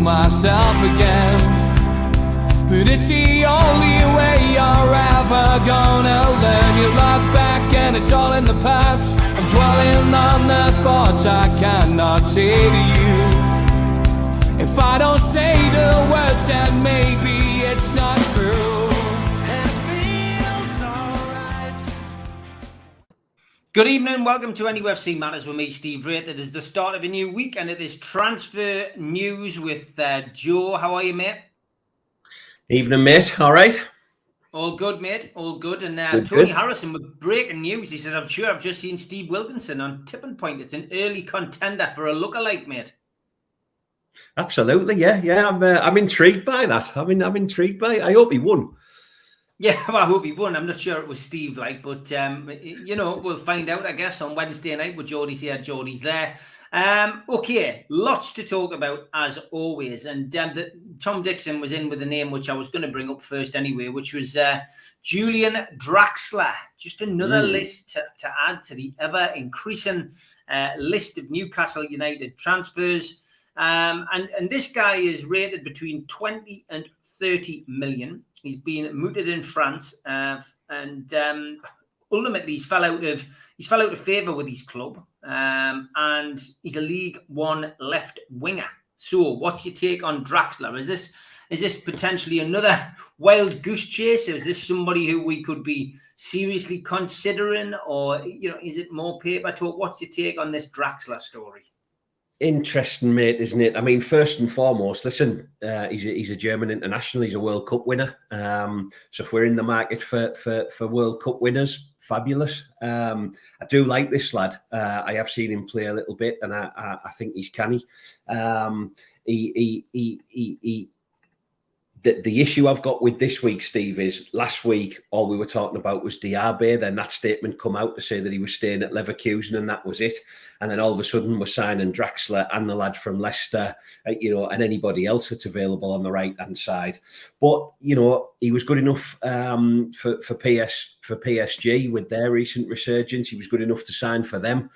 myself again. But it's the only way you're ever gonna learn. You look back and it's all in the past. I'm dwelling on the thoughts I cannot say to you. If I don't say the words, then maybe it's not true. And it feels alright. Good evening, welcome to NUFC Matters with me, Steve Wraith. It is the start of a new week and it is transfer news with Joe. How are you, mate? Evening, mate. All right? All good, mate. All good. And Good, Tony good. Harrison with breaking news. He says, I'm sure I've just seen Steve Wilkinson on Tipping Point. It's an early contender for a lookalike, mate. Absolutely, yeah. I'm intrigued by that. I'm intrigued by it. I hope he won. Yeah, well, I hope he won. I'm not sure it was Steve, but we'll find out, I guess, on Wednesday night with Geordie's here. Geordie's there. Okay, lots to talk about as always. And Tom Dixon was in with a name which I was going to bring up first anyway, which was Julian Draxler. Just another list to add to the ever increasing list of Newcastle United transfers. And this guy is rated between 20 and 30 million. He's been mooted in France, and ultimately he's fell out of favour with his club, and he's a League One left winger. So, what's your take on Draxler? Is this potentially another wild goose chase? Is this somebody who we could be seriously considering, or is it more paper talk? What's your take on this Draxler story? Interesting, mate, isn't it? I mean, first and foremost, listen, he's a German international. He's a World Cup winner. So if we're in the market for World Cup winners, fabulous. I do like this lad. I have seen him play a little bit, and I think he's canny. The issue I've got with this week, Steve, is last week all we were talking about was Diaby. Then that statement come out to say that he was staying at Leverkusen, and that was it. And then all of a sudden we're signing Draxler and the lad from Leicester, and anybody else that's available on the right-hand side. But, he was good enough for PSG with their recent resurgence. He was good enough to sign for them.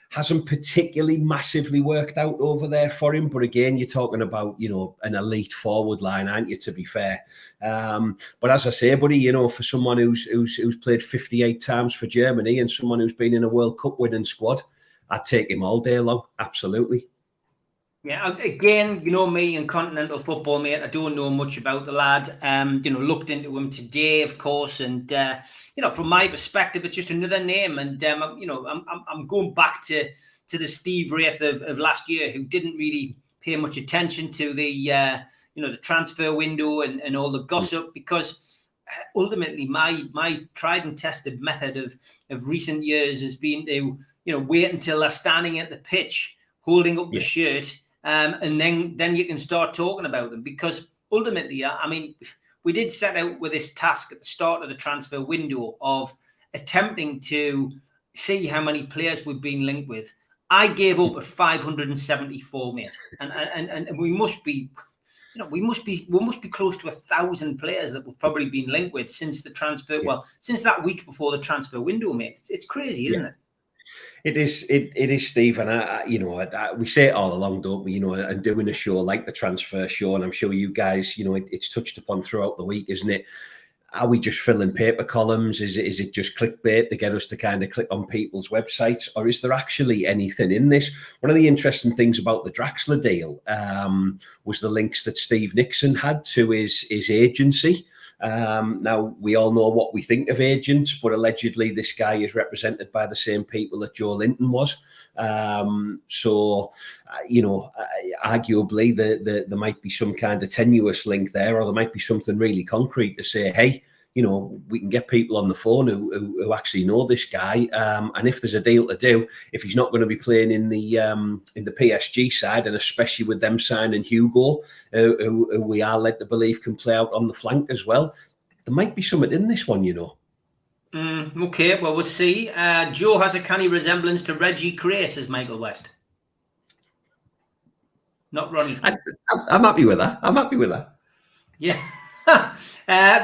Hasn't particularly massively worked out over there for him. But again, you're talking about, an elite forward line, aren't you, to be fair? But as I say, buddy, for someone who's played 58 times for Germany and someone who's been in a World Cup winning squad, I'd take him all day long. Absolutely. Yeah, again, me and continental football, mate. I don't know much about the lad. Looked into him today, of course, and from my perspective, it's just another name. And I'm going back to the Steve Wraith of last year, who didn't really pay much attention to the the transfer window and all the gossip, because ultimately my tried and tested method of recent years has been to wait until they're standing at the pitch, holding up the shirt. And then you can start talking about them, because ultimately, we did set out with this task at the start of the transfer window of attempting to see how many players we've been linked with. I gave up at 574, mate, and we must be close to 1,000 players that we've probably been linked with since the transfer. Yeah. Well, since that week before the transfer window, mate. It's crazy, isn't it? It is, Steve, and we say it all along, don't we? And doing a show like the transfer show, and I'm sure you guys, it's touched upon throughout the week, isn't it? Are we just filling paper columns? Is it just clickbait to get us to kind of click on people's websites, or is there actually anything in this? One of the interesting things about the Draxler deal was the links that Steve Nixon had to his agency. Now, we all know what we think of agents, but allegedly this guy is represented by the same people that Joe Linton was. Arguably there might be some kind of tenuous link there, or there might be something really concrete to say, hey, we can get people on the phone who actually know this guy. And if there's a deal to do, if he's not going to be playing in the PSG side, and especially with them signing Hugo, who we are led to believe can play out on the flank as well, there might be something in this one, Okay, well, we'll see. Joe has a canny resemblance to Reggie Gray, says Michael West. Not Ronnie. I'm happy with that. Yeah.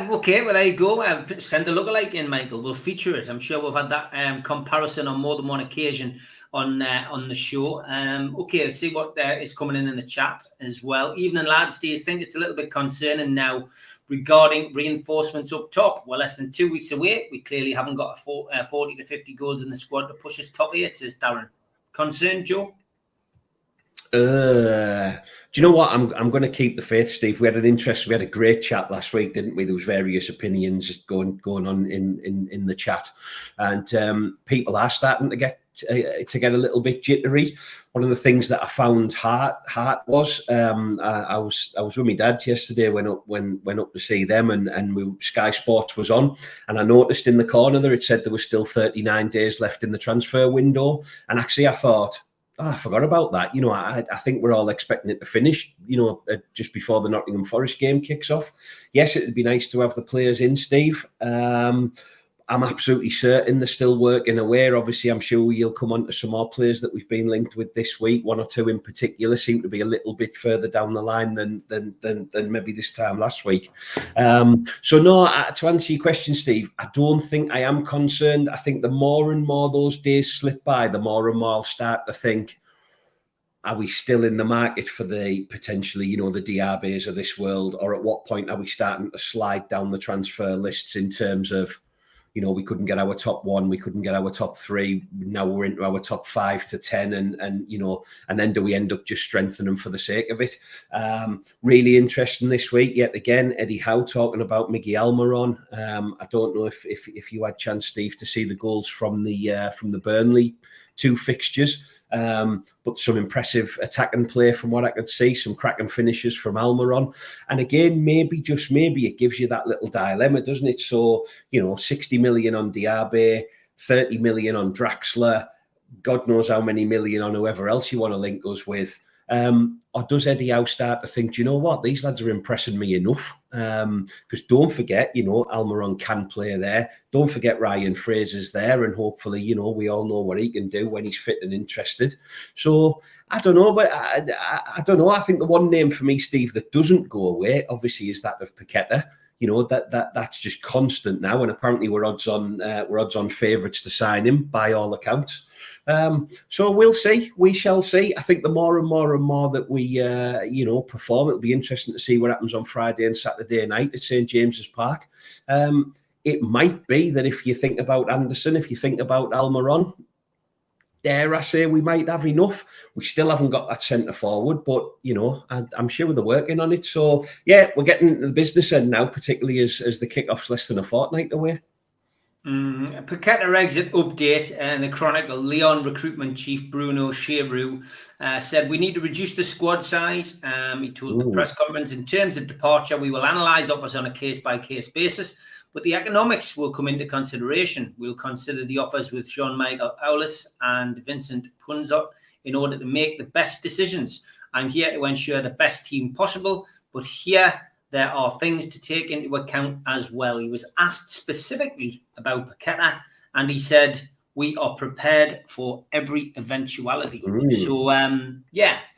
Okay, well, there you go. Send a lookalike in, Michael. We'll feature it. I'm sure we've had that comparison on more than one occasion on the show. Okay, let's see what is coming in the chat as well. Evening, lads. Do you think it's a little bit concerning now regarding reinforcements up top? We're less than 2 weeks away. We clearly haven't got 40 to 50 goals in the squad to push us top 8, says Darren. Concerned, Joe? Do you know what? I'm going to keep the faith, Steve. We had a great chat last week, didn't we? There was various opinions going on in the chat, and people are starting to get a little bit jittery. One of the things that I found hard was I was with my dad yesterday. Went up to see them, and Sky Sports was on, and I noticed in the corner there it said there was still 39 days left in the transfer window, and actually I thought, I forgot about that. You know, I think we're all expecting it to finish, just before the Nottingham Forest game kicks off. Yes, it'd be nice to have the players in, Steve. I'm absolutely certain they're still working away. Obviously, I'm sure you'll come on to some more players that we've been linked with this week. One or two in particular seem to be a little bit further down the line than maybe this time last week. So no, to answer your question, Steve, I don't think I am concerned. I think the more and more those days slip by, the more and more I'll start to think, are we still in the market for the potentially, the Diabes of this world? Or at what point are we starting to slide down the transfer lists in terms of, we couldn't get our top 1, we couldn't get our top 3. Now we're into our top 5 to 10, and then do we end up just strengthening for the sake of it? Really interesting this week yet again. Eddie Howe talking about Miggy Almiron. I don't know if you had a chance, Steve, to see the goals from the Burnley 2 fixtures. But some impressive attacking play from what I could see, some cracking finishes from Almiron. And again, maybe it gives you that little dilemma, doesn't it? So, 60 million on Diaby, 30 million on Draxler, God knows how many million on whoever else you want to link us with. Or does Eddie Howe start to think, do you know what, these lads are impressing me enough? Because don't forget, Almiron can play there. Don't forget Ryan Fraser's there, and hopefully, we all know what he can do when he's fit and interested. So I don't know, but I don't know. I think the one name for me, Steve, that doesn't go away, obviously, is that of Paqueta. That's just constant now, and apparently we're odds on favourites to sign him by all accounts. So we'll see. We shall see. I think the more and more that we, perform, it'll be interesting to see what happens on Friday and Saturday night at St. James's Park. It might be that if you think about Anderson, if you think about Almiron, dare I say we might have enough. We still haven't got that centre forward, but, I'm sure they're working on it. So, yeah, we're getting into the business end now, particularly as the kick-off's less than a fortnight away. Paqueta exit update and the Chronicle. Leon recruitment chief Bruno Cheroux said we need to reduce the squad size. He told the press conference, in terms of departure, we will analyse offers on a case-by-case basis, but the economics will come into consideration. We'll consider the offers with Jean-Michel Aulas and Vincent Punzot in order to make the best decisions. I'm here to ensure the best team possible, but here there are things to take into account as well. He was asked specifically about Paqueta, and he said, we are prepared for every eventuality. So,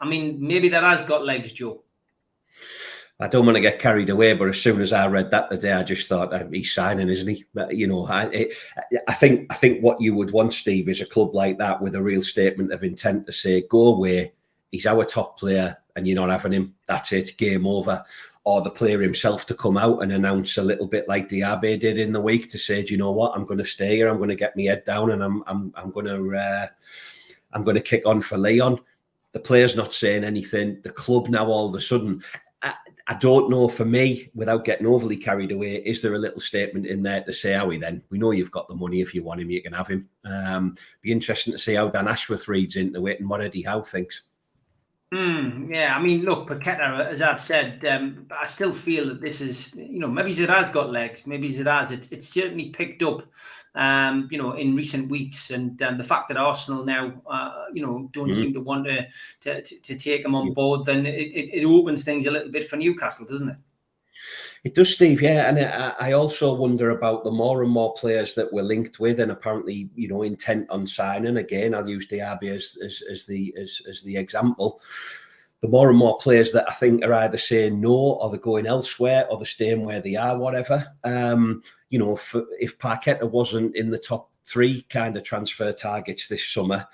maybe that has got legs, Joe. I don't want to get carried away, but as soon as I read that today, I just thought, he's signing, isn't he? But, I think what you would want, Steve, is a club like that with a real statement of intent to say, go away, he's our top player, and you're not having him. That's it, game over. Or the player himself to come out and announce a little bit like Diaby did in the week to say, do you know what, I'm going to stay here, I'm going to get my head down, and I'm going to kick on for Leon. The player's not saying anything. The club now all of a sudden, I don't know, for me, without getting overly carried away, is there a little statement in there to say, we know you've got the money, if you want him, you can have him. Be interesting to see how Dan Ashworth reads into it and what Eddie Howe thinks. Yeah, look, Paqueta, as I've said, I still feel that this is, maybe it has got legs, maybe it has. It's certainly picked up, in recent weeks, and the fact that Arsenal now, don't seem to want to take him on board, then it opens things a little bit for Newcastle, doesn't it? It does, Steve, yeah. And I also wonder about the more and more players that we're linked with and apparently, intent on signing. Again, I'll use Diaby as the example. the more and more players that I think are either saying no, or they're going elsewhere, or they're staying where they are, whatever. If Paqueta wasn't in the top 3 kind of transfer targets this summer,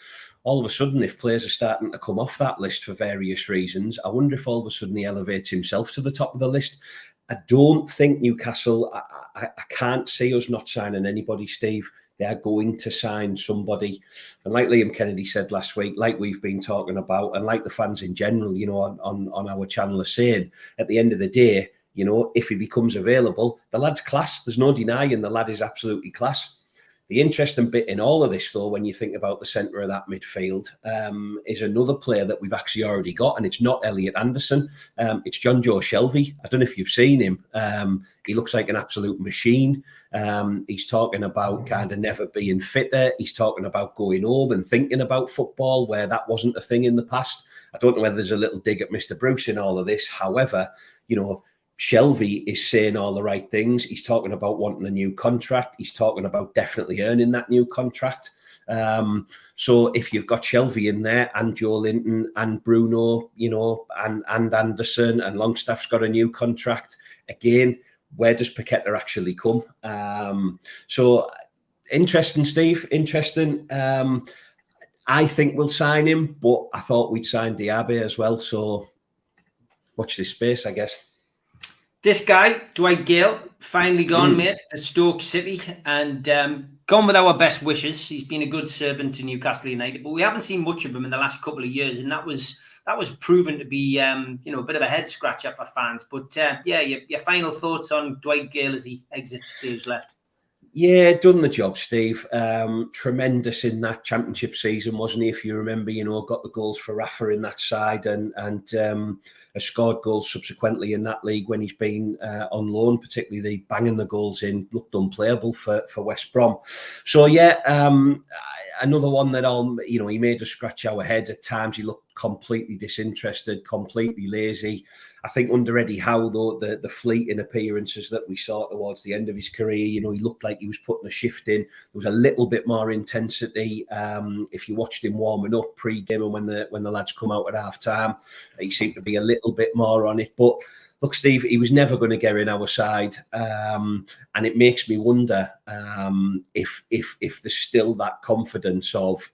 all of a sudden, if players are starting to come off that list for various reasons, I wonder if all of a sudden he elevates himself to the top of the list. I don't think Newcastle, I can't see us not signing anybody, Steve. They are going to sign somebody. And like Liam Kennedy said last week, like we've been talking about, and like the fans in general, on our channel are saying, at the end of the day, if he becomes available, the lad's class. There's no denying the lad is absolutely class. The interesting bit in all of this, though, when you think about the centre of that midfield, is another player that we've actually already got, and it's not Elliot Anderson. It's John Joe Shelvey. I don't know if you've seen him. He looks like an absolute machine. He's talking about kind of never being fitter. He's talking about going home and thinking about football, where that wasn't a thing in the past. I don't know whether there's a little dig at Mr. Bruce in all of this. However, Shelvey is saying all the right things. He's talking about wanting a new contract. He's talking about definitely earning that new contract. So if you've got Shelvey in there, and Joe Linton and Bruno, and Anderson, and Longstaff's got a new contract, again, where does Paqueta actually come? So interesting, Steve. Interesting. I think we'll sign him, but I thought we'd sign Diaby as well. So watch this space, I guess. This guy, Dwight Gayle, finally gone, mate, to Stoke City, and gone with our best wishes. He's been a good servant to Newcastle United, but we haven't seen much of him in the last couple of years, and that was proven to be, a bit of a head scratcher for fans. But your final thoughts on Dwight Gayle as he exits stage left? Yeah, done the job, Steve. Tremendous in that championship season, wasn't he? If you remember, got the goals for Rafa in that side, and has scored goals subsequently in that league when he's been on loan, particularly the banging the goals in, looked unplayable for West Brom. So yeah, another one that he made us scratch our heads at times. He looked completely disinterested, completely lazy. I think under Eddie Howe, though, the fleeting appearances that we saw towards the end of his career, he looked like he was putting a shift in. There was a little bit more intensity. If you watched him warming up pre-game and when the lads come out at half-time, he seemed to be a little bit more on it. But look, Steve, he was never going to get in our side. And it makes me wonder if there's still that confidence of,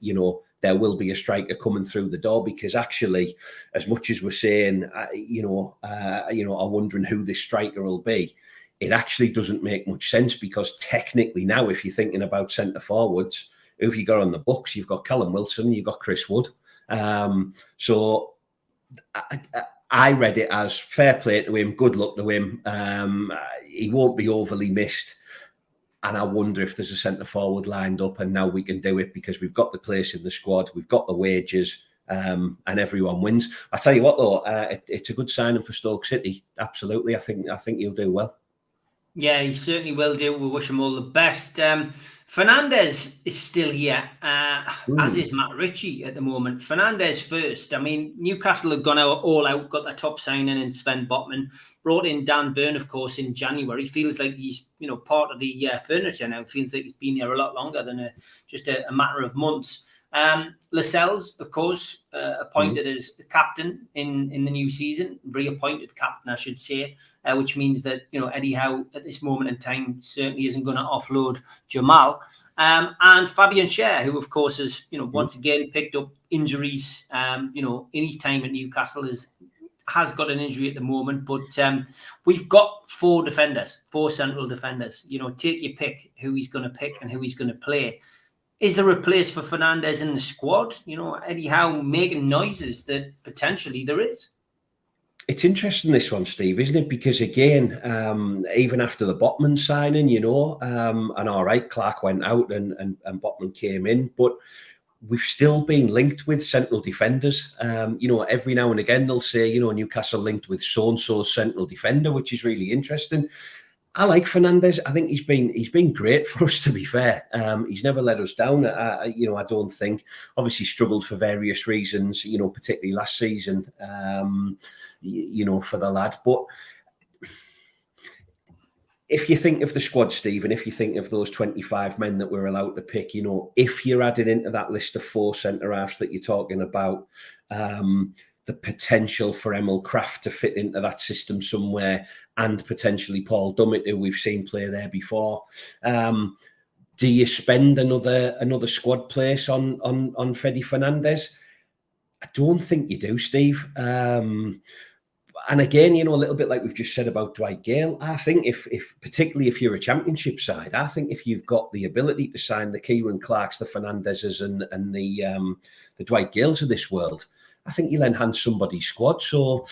there will be a striker coming through the door, because actually, as much as we're saying, I'm wondering who this striker will be, it actually doesn't make much sense, because technically now, if you're thinking about centre forwards, who have you got on the books? You've got Callum Wilson, you've got Chris Wood. So I read it as fair play to him, good luck to him. He won't be overly missed. And I wonder if there's a centre forward lined up, and now we can do it because we've got the place in the squad, we've got the wages, and everyone wins. I tell you what, though, it's a good signing for Stoke City. Absolutely, I think he'll do well. Yeah, he certainly will do. We wish him all the best. Fernandes is still here, as is Matt Ritchie at the moment. Fernandes first. I mean, Newcastle have gone all out, got their top signing in Sven Botman, brought in Dan Burn, of course, in January. Feels like he's part of the furniture now. Feels like he's been here a lot longer than just a matter of months. Lascelles, of course, appointed as captain in the new season, reappointed captain, I should say, which means that Eddie Howe at this moment in time certainly isn't going to offload Jamal. And Fabian Schär, who of course has once again picked up injuries. In his time at Newcastle has got an injury at the moment, but we've got four central defenders. Take your pick who he's going to pick and who he's going to play. Is there a place for Fernandes in the squad? Eddie Howe making noises that potentially there is. It's interesting, this one, Steve, isn't it? Because again, even after the Botman signing, and all right, Clark went out and Botman came in, but we've still been linked with central defenders. Every now and again they'll say, Newcastle linked with so-and-so's central defender, which is really interesting. I like Fernandes. I think he's been great for us, to be fair. He's never let us down. I don't think. Obviously struggled for various reasons, particularly last season, for the lad. But if you think of the squad, Steve, and if you think of those 25 men that we're allowed to pick, if you're adding into that list of four centre-halves that you're talking about, the potential for Emil Krafth to fit into that system somewhere, and potentially Paul Dummett, who we've seen play there before. Do you spend another squad place on Fede Fernandez? I don't think you do, Steve. And again, a little bit like we've just said about Dwight Gayle, I think if particularly if you're a championship side, I think if you've got the ability to sign the Kieran Clarks, the Fernandezes, and the Dwight Gayles of this world, I think you'll enhance somebody's squad. So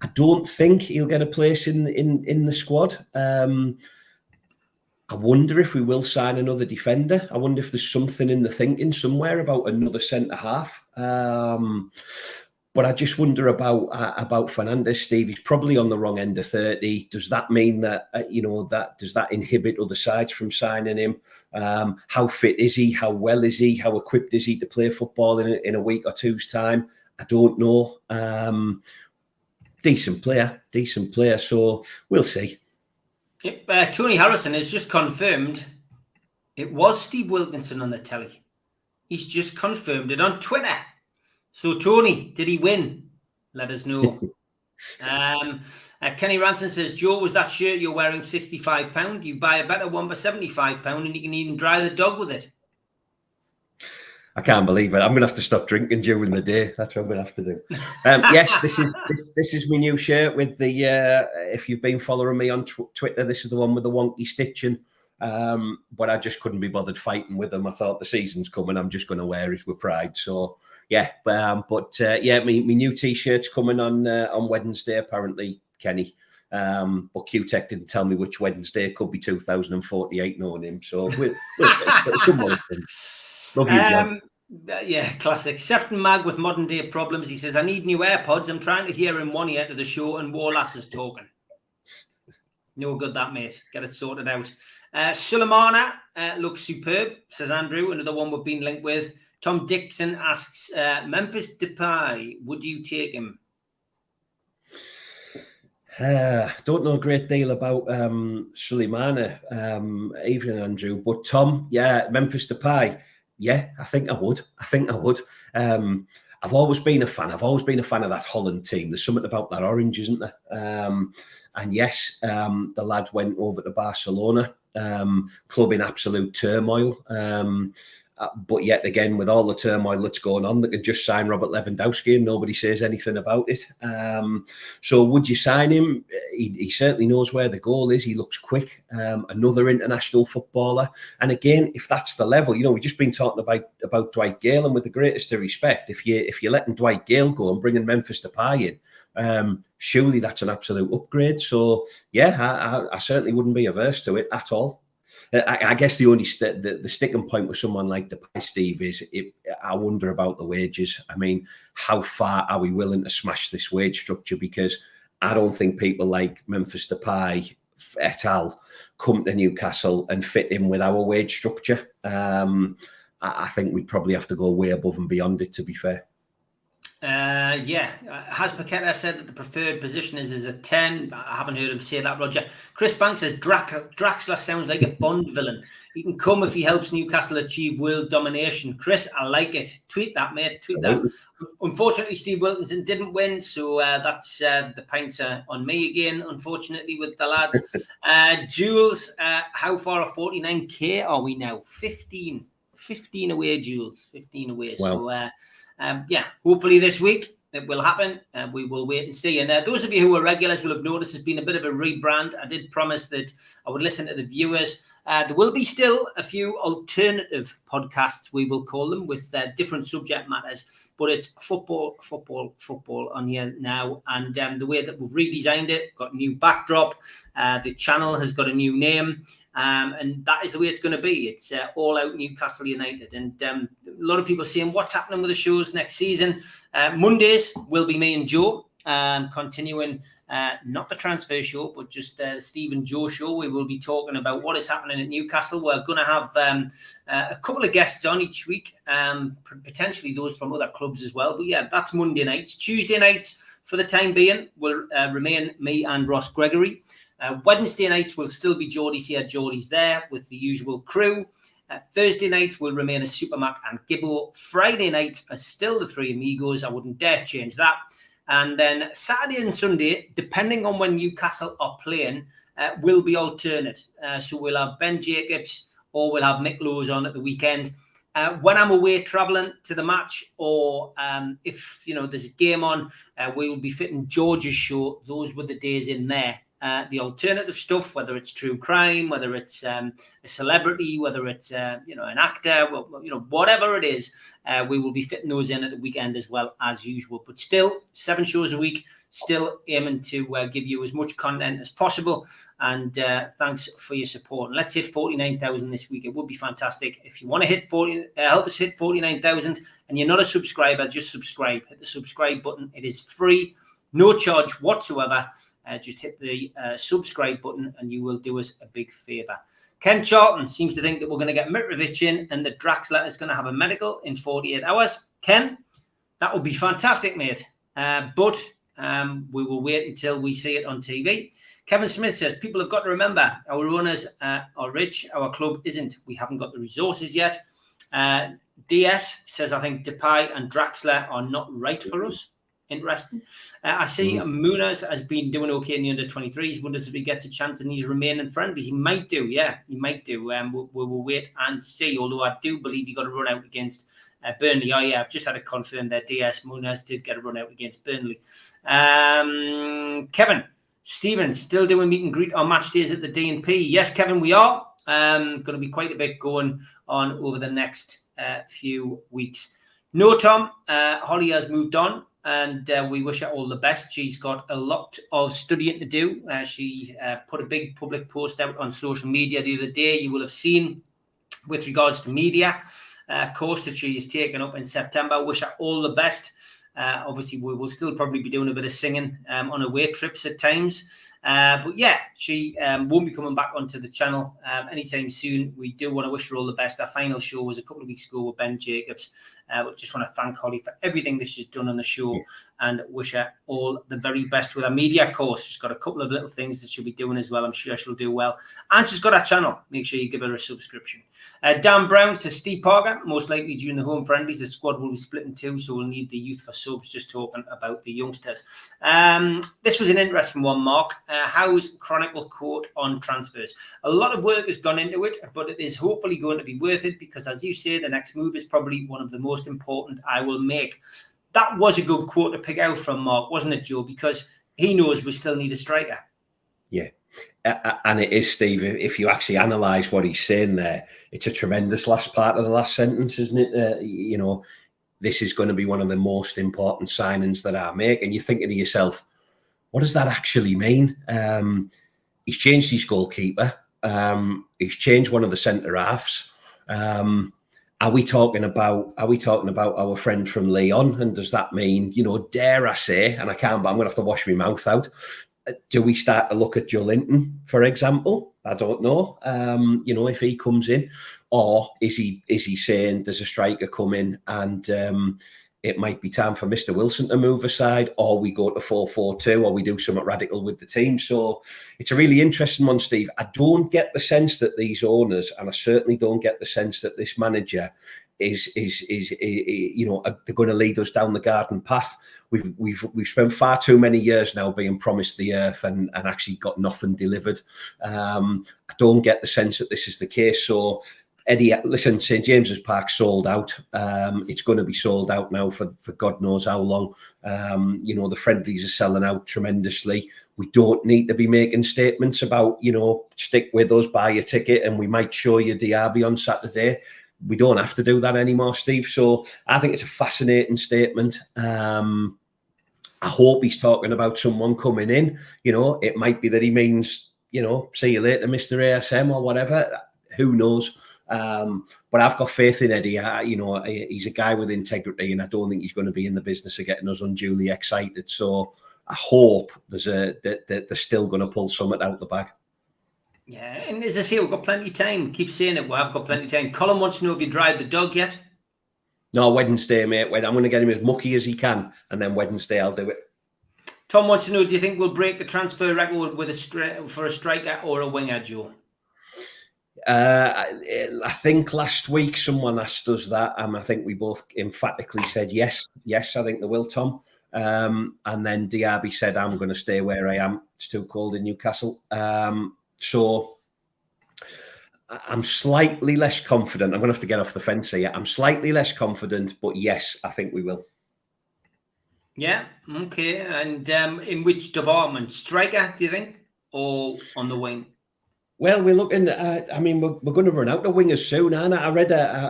I don't think he'll get a place in the squad. I wonder if we will sign another defender. I wonder if there's something in the thinking somewhere about another centre half. But I just wonder about Fernandez, Steve. He's probably on the wrong end of 30. Does that mean that, does that inhibit other sides from signing him? How fit is he? How well is he? How equipped is he to play football in a week or two's time? I don't know. Decent player. So we'll see. Tony Harrison has just confirmed it was Steve Wilkinson on the telly. He's just confirmed it on Twitter. So, Tony, did he win? Let us know. Kenny Ranson says, Joe, was that shirt you're wearing £65? You buy a better one for £75 and you can even dry the dog with it. I can't believe it. I'm going to have to stop drinking during the day. That's what I'm going to have to do. Yes, this is my new shirt with the, if you've been following me on Twitter, this is the one with the wonky stitching. But I just couldn't be bothered fighting with them. I thought the season's coming. I'm just going to wear it with pride. So, yeah. My new T-shirt's coming on Wednesday, apparently, Kenny. But Q-Tech didn't tell me which Wednesday. It could be 2048 knowing him. So we'll see. Good morning. Love you, John. Yeah, classic. Sefton Mag with modern day problems. He says, I need new AirPods. I'm trying to hear in one ear to the show and Warlass is talking. No good that, mate. Get it sorted out. Sulemana looks superb, says Andrew. Another one we've been linked with. Tom Dixon asks, Memphis Depay, would you take him? Don't know a great deal about Sulemana, even Andrew. But Tom, yeah, Memphis Depay. Yeah, I think I would. I've always been a fan. I've always been a fan of that Holland team. There's something about that orange, isn't there? And yes, the lad went over to Barcelona, club in absolute turmoil. But yet again, with all the turmoil that's going on, they could just sign Robert Lewandowski and nobody says anything about it. So would you sign him? He certainly knows where the goal is. He looks quick. Another international footballer. And again, if that's the level, we've just been talking about Dwight Gayle, and with the greatest of respect, if you're letting Dwight Gayle go and bringing Memphis Depay in, surely that's an absolute upgrade. So yeah, I certainly wouldn't be averse to it at all. I guess the only the sticking point with someone like Depay, Steve, is I wonder about the wages. I mean, how far are we willing to smash this wage structure? Because I don't think people like Memphis Depay et al. Come to Newcastle and fit in with our wage structure. I think we'd probably have to go way above and beyond it, to be fair. Has Paqueta said that the preferred position is a 10? I haven't heard him say that, Roger. Chris Banks says Draxler sounds like a Bond villain. He can come if he helps Newcastle achieve world domination. Chris, I like it. Tweet that, mate. Tweet that. Unfortunately, Steve Wilkinson didn't win, so that's the pints on me again, unfortunately, with the lads. Jules, how far of 49k are we now? 15 away, Jules. 15 away. Wow. So, hopefully this week it will happen. We will wait and see. And those of you who are regulars will have noticed there's been a bit of a rebrand. I did promise that I would listen to the viewers. There will be still a few alternative podcasts, we will call them, with different subject matters. But it's football on here now. And the way that we've redesigned it, got a new backdrop. The channel has got a new name. And that is the way it's going to be. It's all out Newcastle United. And a lot of people saying, what's happening with the shows next season? Mondays will be me and Joe, continuing not the transfer show, but just the Steve and Joe show. We will be talking about what is happening at Newcastle. We're going to have a couple of guests on each week, potentially those from other clubs as well. But yeah, that's Monday nights. Tuesday nights, for the time being, will remain me and Ross Gregory. Wednesday nights will still be Geordie's here, Geordie's there, with the usual crew. Thursday night will remain as Supermac and Gibbo. Friday night are still the three amigos. I wouldn't dare change that. And then Saturday and Sunday, depending on when Newcastle are playing, will be alternate. So we'll have Ben Jacobs or we'll have Mick Lowes on at the weekend. When I'm away travelling to the match, or if there's a game on, we will be fitting George's show. Those were the days in there. The alternative stuff, whether it's true crime, whether it's a celebrity, whether it's an actor, whatever it is, we will be fitting those in at the weekend as well as usual. But still, 7 shows a week, still aiming to give you as much content as possible. And thanks for your support. And let's hit 49,000 this week. It would be fantastic. If you want to help us hit 49,000 and you're not a subscriber, just subscribe. Hit the subscribe button. It is free, no charge whatsoever. Just hit the subscribe button and you will do us a big favour. Ken Charlton seems to think that we're going to get Mitrovic in and that Draxler is going to have a medical in 48 hours. Ken, that would be fantastic, mate. But we will wait until we see it on TV. Kevin Smith says, people have got to remember, our owners are rich, our club isn't. We haven't got the resources yet. DS says, I think Depay and Draxler are not right for us. Interesting. I see Muniz has been doing okay in the under-23s. Wonders if he gets a chance in these remaining friendlies. He might do, yeah. He might do. We'll wait and see. Although I do believe he got a run out against Burnley. Oh, yeah, I've just had it confirmed that DS Muniz did get a run out against Burnley. Kevin, Stephen, still doing meet and greet on match days at the DNP. Yes, Kevin, we are. Going to be quite a bit going on over the next few weeks. No, Tom, Holly has moved on. And we wish her all the best. She's got a lot of studying to do. She put a big public post out on social media the other day. You will have seen with regards to media course that she is taking up in September. Wish her all the best. Obviously, we will still probably be doing a bit of singing on away trips at times. But yeah, she won't be coming back onto the channel anytime soon. We do want to wish her all the best. Our final show was a couple of weeks ago with Ben Jacobs. But just want to thank Holly for everything that she's done on the show and wish her all the very best with her media course. She's got a couple of little things that she'll be doing as well. I'm sure she'll do well. And she's got her channel. Make sure you give her a subscription. Dan Brown says, Steve Parker, most likely during the home friendlies, the squad will be split in two, so we'll need the youth for subs, just talking about the youngsters. This was an interesting one, Mark. How's Chronicle quote on transfers? A lot of work has gone into it, but it is hopefully going to be worth it because, as you say, the next move is probably one of the most important I will make. That was a good quote to pick out from Mark, wasn't it, Joe? Because he knows we still need a striker. Yeah. And it is, Steve, if you actually analyse what he's saying there, it's a tremendous last part of the last sentence, isn't it? This is going to be one of the most important signings that I make. And you're thinking to yourself, what does that actually mean? He's changed his goalkeeper. He's changed one of the centre halves. Are we talking about our friend from Leon? And does that mean, dare I say, and I can't, but I'm going to have to wash my mouth out. Do we start to look at Joe Linton, for example? I don't know. If he comes in, or is he saying there's a striker coming and it might be time for Mr. Wilson to move aside, or we go to 4-4-2, or we do something radical with the team? So it's a really interesting one, Steve. I don't get the sense that these owners, and I certainly don't get the sense that this manager is they're going to lead us down the garden path. We've spent far too many years now being promised the earth and actually got nothing delivered. I don't get the sense that this is the case. So Eddie, listen, St. James's Park sold out. It's going to be sold out now for God knows how long. The friendlies are selling out tremendously. We don't need to be making statements about, stick with us, buy your ticket, and we might show you Diaby on Saturday. We don't have to do that anymore, Steve. So I think it's a fascinating statement. I hope he's talking about someone coming in. It might be that he means, see you later, Mr. ASM or whatever. Who knows? But I've got faith in Eddie. He's a guy with integrity, and I don't think he's going to be in the business of getting us unduly excited. So I hope that they're still going to pull something out the bag. Yeah, and as I say, we've got plenty of time. Keep saying it. I've got plenty of time. Colin wants to know if you dried the dog yet. No, Wednesday, mate. I'm going to get him as mucky as he can, and then Wednesday I'll do it. Tom wants to know, do you think we'll break the transfer record with for a striker or a winger, Joe? I think last week someone asked us that, and I think we both emphatically said yes. Yes, I think they will, Tom. And then Diaby said, I'm going to stay where I am. It's too cold in Newcastle. So I'm slightly less confident. I'm going to have to get off the fence here. I'm slightly less confident, but yes, I think we will. Yeah, okay. And in which department? Striker, do you think? Or on the wing? Well, we're looking at, I mean, we're going to run out of wingers soon, aren't I?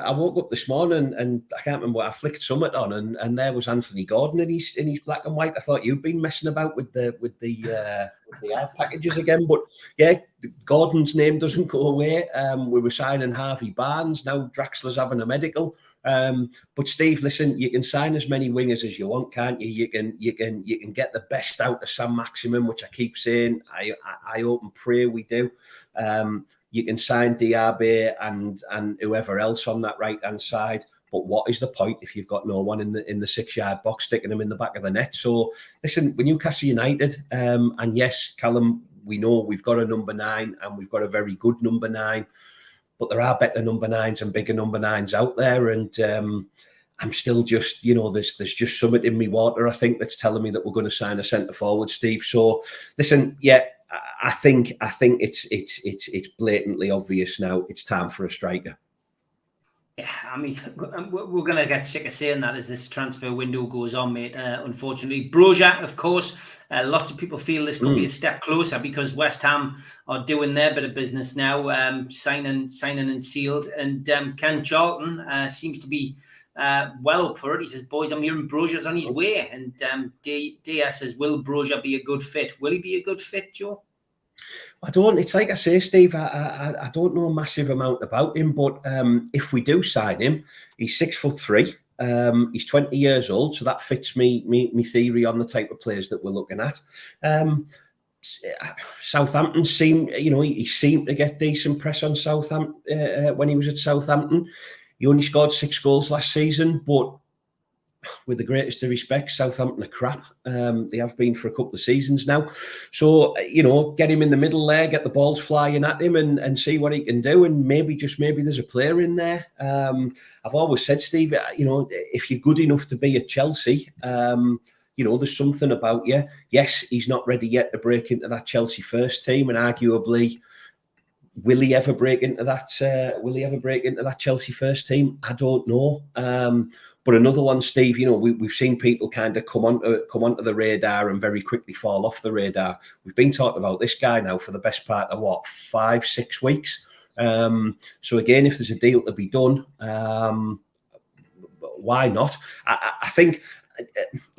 I woke up this morning and I can't remember what I flicked Summit on, and there was Anthony Gordon in his black and white. I thought you'd been messing about with the ad packages again, but yeah, Gordon's name doesn't go away. We were signing Harvey Barnes. Now Draxler's having a medical. But Steve, listen, you can sign as many wingers as you want, can't you? You can get the best out of Saint-Maximin, which I keep saying. I hope and pray we do. You can sign Diaby and whoever else on that right hand side. But what is the point if you've got no one in the 6-yard box sticking them in the back of the net? So listen, we're Newcastle United, and yes, Callum, we know we've got a number 9 and we've got a very good number 9. But there are better number 9s and bigger number 9s out there. And I'm still just, there's just something in me water, I think, that's telling me that we're going to sign a centre forward, Steve. So listen, yeah, I think it's blatantly obvious now. It's time for a striker. Yeah, I mean, we're going to get sick of saying that as this transfer window goes on, mate. Unfortunately, Broja, of course, lots of people feel this could be a step closer because West Ham are doing their bit of business now, signing and sealed. And Ken Charlton seems to be well up for it. He says, boys, I'm hearing Broja's on his way. And DS says, will Broja be a good fit? Will he be a good fit, Joe? I don't. It's like I say, Steve. I don't know a massive amount about him, but if we do sign him, he's 6'3". He's 20 years old, so that fits me theory on the type of players that we're looking at. Southampton he seemed to get decent press on Southampton when he was at Southampton. He only scored 6 goals last season, but with the greatest of respect, Southampton are crap. They have been for a couple of seasons now. So, get him in the middle there, get the balls flying at him and see what he can do. And maybe there's a player in there. I've always said, Steve, if you're good enough to be at Chelsea, there's something about you. Yes, he's not ready yet to break into that Chelsea first team. And arguably, will he ever break into that Chelsea first team? I don't know. But another one, Steve, we've seen people kind of come onto the radar and very quickly fall off the radar. We've been talking about this guy now for the best part of 5-6 weeks. So again, if there's a deal to be done, why not? I think,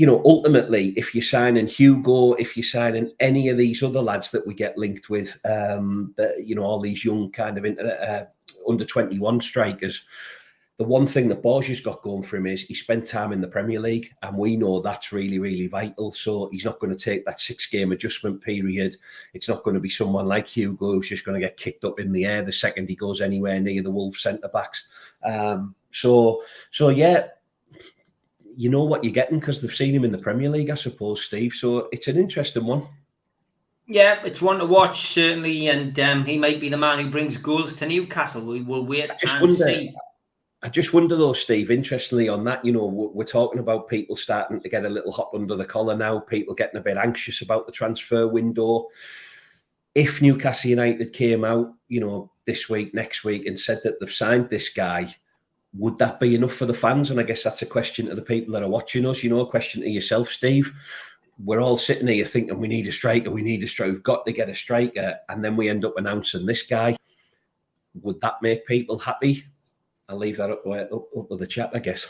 ultimately, if you're signing Hugo, if you're signing any of these other lads that we get linked with, all these young kind of under 21 strikers, the one thing that Broja's got going for him is he spent time in the Premier League, and we know that's really, really vital. So he's not going to take that 6-game adjustment period. It's not going to be someone like Hugo who's just going to get kicked up in the air the second he goes anywhere near the Wolves centre-backs. So yeah, you know what you're getting because they've seen him in the Premier League, I suppose, Steve. So it's an interesting one. Yeah, it's one to watch, certainly. And he might be the man who brings goals to Newcastle. We will wait and see. I just wonder though, Steve, interestingly on that, we're talking about people starting to get a little hot under the collar now, people getting a bit anxious about the transfer window. If Newcastle United came out, this week, next week and said that they've signed this guy, would that be enough for the fans? And I guess that's a question to the people that are watching us, a question to yourself, Steve. We're all sitting here thinking we need a striker, we've got to get a striker. And then we end up announcing this guy. Would that make people happy? I'll leave that up to the chat, I guess.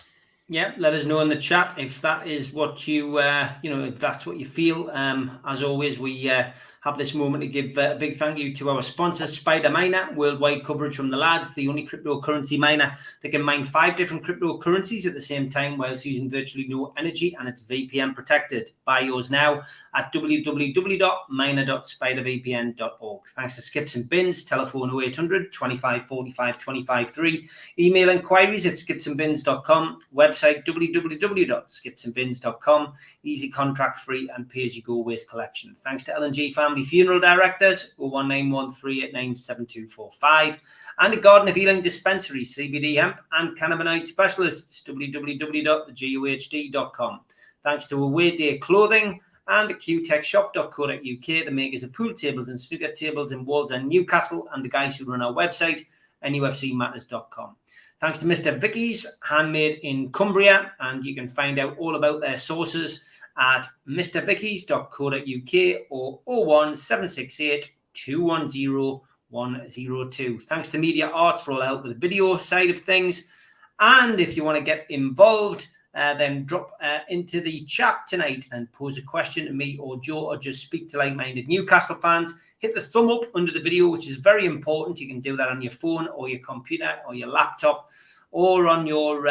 Yeah, let us know in the chat if that is what you, if that's what you feel. As always, we have this moment to give a big thank you to our sponsor, Spider Miner, worldwide coverage from the lads, the only cryptocurrency miner that can mine 5 different cryptocurrencies at the same time whilst using virtually no energy, and it's VPN protected. Buy yours now at www.miner.spidervpn.org. Thanks to Skips and Bins, telephone 0800 25 45 25 3, email inquiries at skipsandbins.com, website website, www.skipsandbins.com. Easy, contract free and pay-as-you-go waste collection. Thanks to L&G Family Funeral Directors, 01913897245, and the Garden of Healing Dispensary, CBD hemp and cannabinoid specialists, www.theguhd.com. Thanks to Away Day Clothing and qtechshop.co.uk, the makers of pool tables and snooker tables in Walls and Newcastle, and the guys who run our website, NUFCmatters.com. Thanks to Mr. Vicky's, handmade in Cumbria, and you can find out all about their sources at mrvickys.co.uk or 01768 210 102. Thanks to Media Arts for all the help with the video side of things. And if you want to get involved, then drop into the chat tonight and pose a question to me or Joe, or just speak to like-minded Newcastle fans. Hit the thumb up under the video, which is very important. You can do that on your phone or your computer or your laptop or on your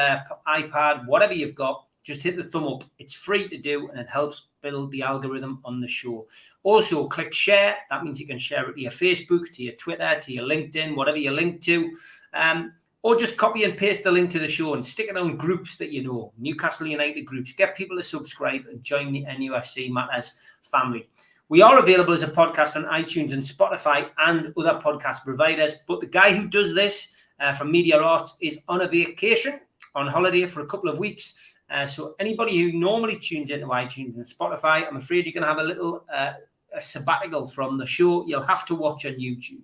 iPad, whatever you've got. Just hit the thumb up. It's free to do, and it helps build the algorithm on the show. Also, click share. That means you can share it to your Facebook, to your Twitter, to your LinkedIn, whatever you're linked to. Or just copy and paste the link to the show and stick it on groups that you know, Newcastle United groups. Get people to subscribe and join the NUFC Matters family. We are available as a podcast on iTunes and Spotify and other podcast providers. But the guy who does this from Media Arts is on a vacation, on holiday for a couple of weeks. So anybody who normally tunes into iTunes and Spotify, I'm afraid you're going to have a little a sabbatical from the show. You'll have to watch on YouTube.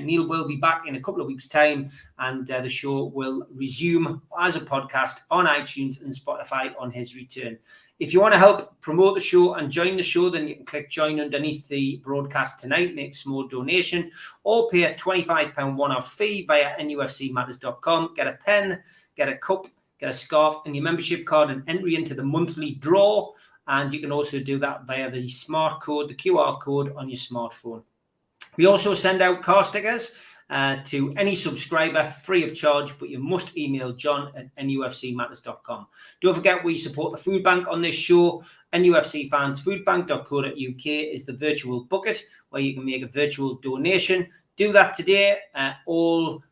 Neil will be back in a couple of weeks' time, and the show will resume as a podcast on iTunes and Spotify on his return. If you want to help promote the show and join the show, then you can click join underneath the broadcast tonight, make a small donation, or pay a £25 one-off fee via NUFCmatters.com. Get a pen, get a cup, get a scarf and your membership card, and entry into the monthly draw. And you can also do that via the smart code, the QR code on your smartphone. We also send out car stickers to any subscriber free of charge, but you must email John at nufcmatters.com. Don't forget, we support the food bank on this show. NUFC fans, foodbank.co.uk is the virtual bucket where you can make a virtual donation. Do that today. All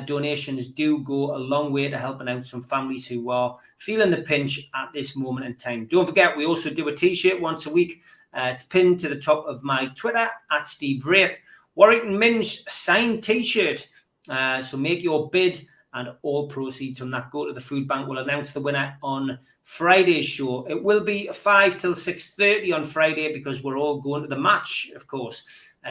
donations do go a long way to helping out some families who are feeling the pinch at this moment in time. Don't forget, we also do a t-shirt once a week. It's pinned to the top of my Twitter at Steve Wraith. Warrington Minge signed t-shirt. So make your bid, and all proceeds from that go to the food bank. We'll announce the winner on Friday's show. It will be 5 till 6:30 on Friday because we're all going to the match, of course.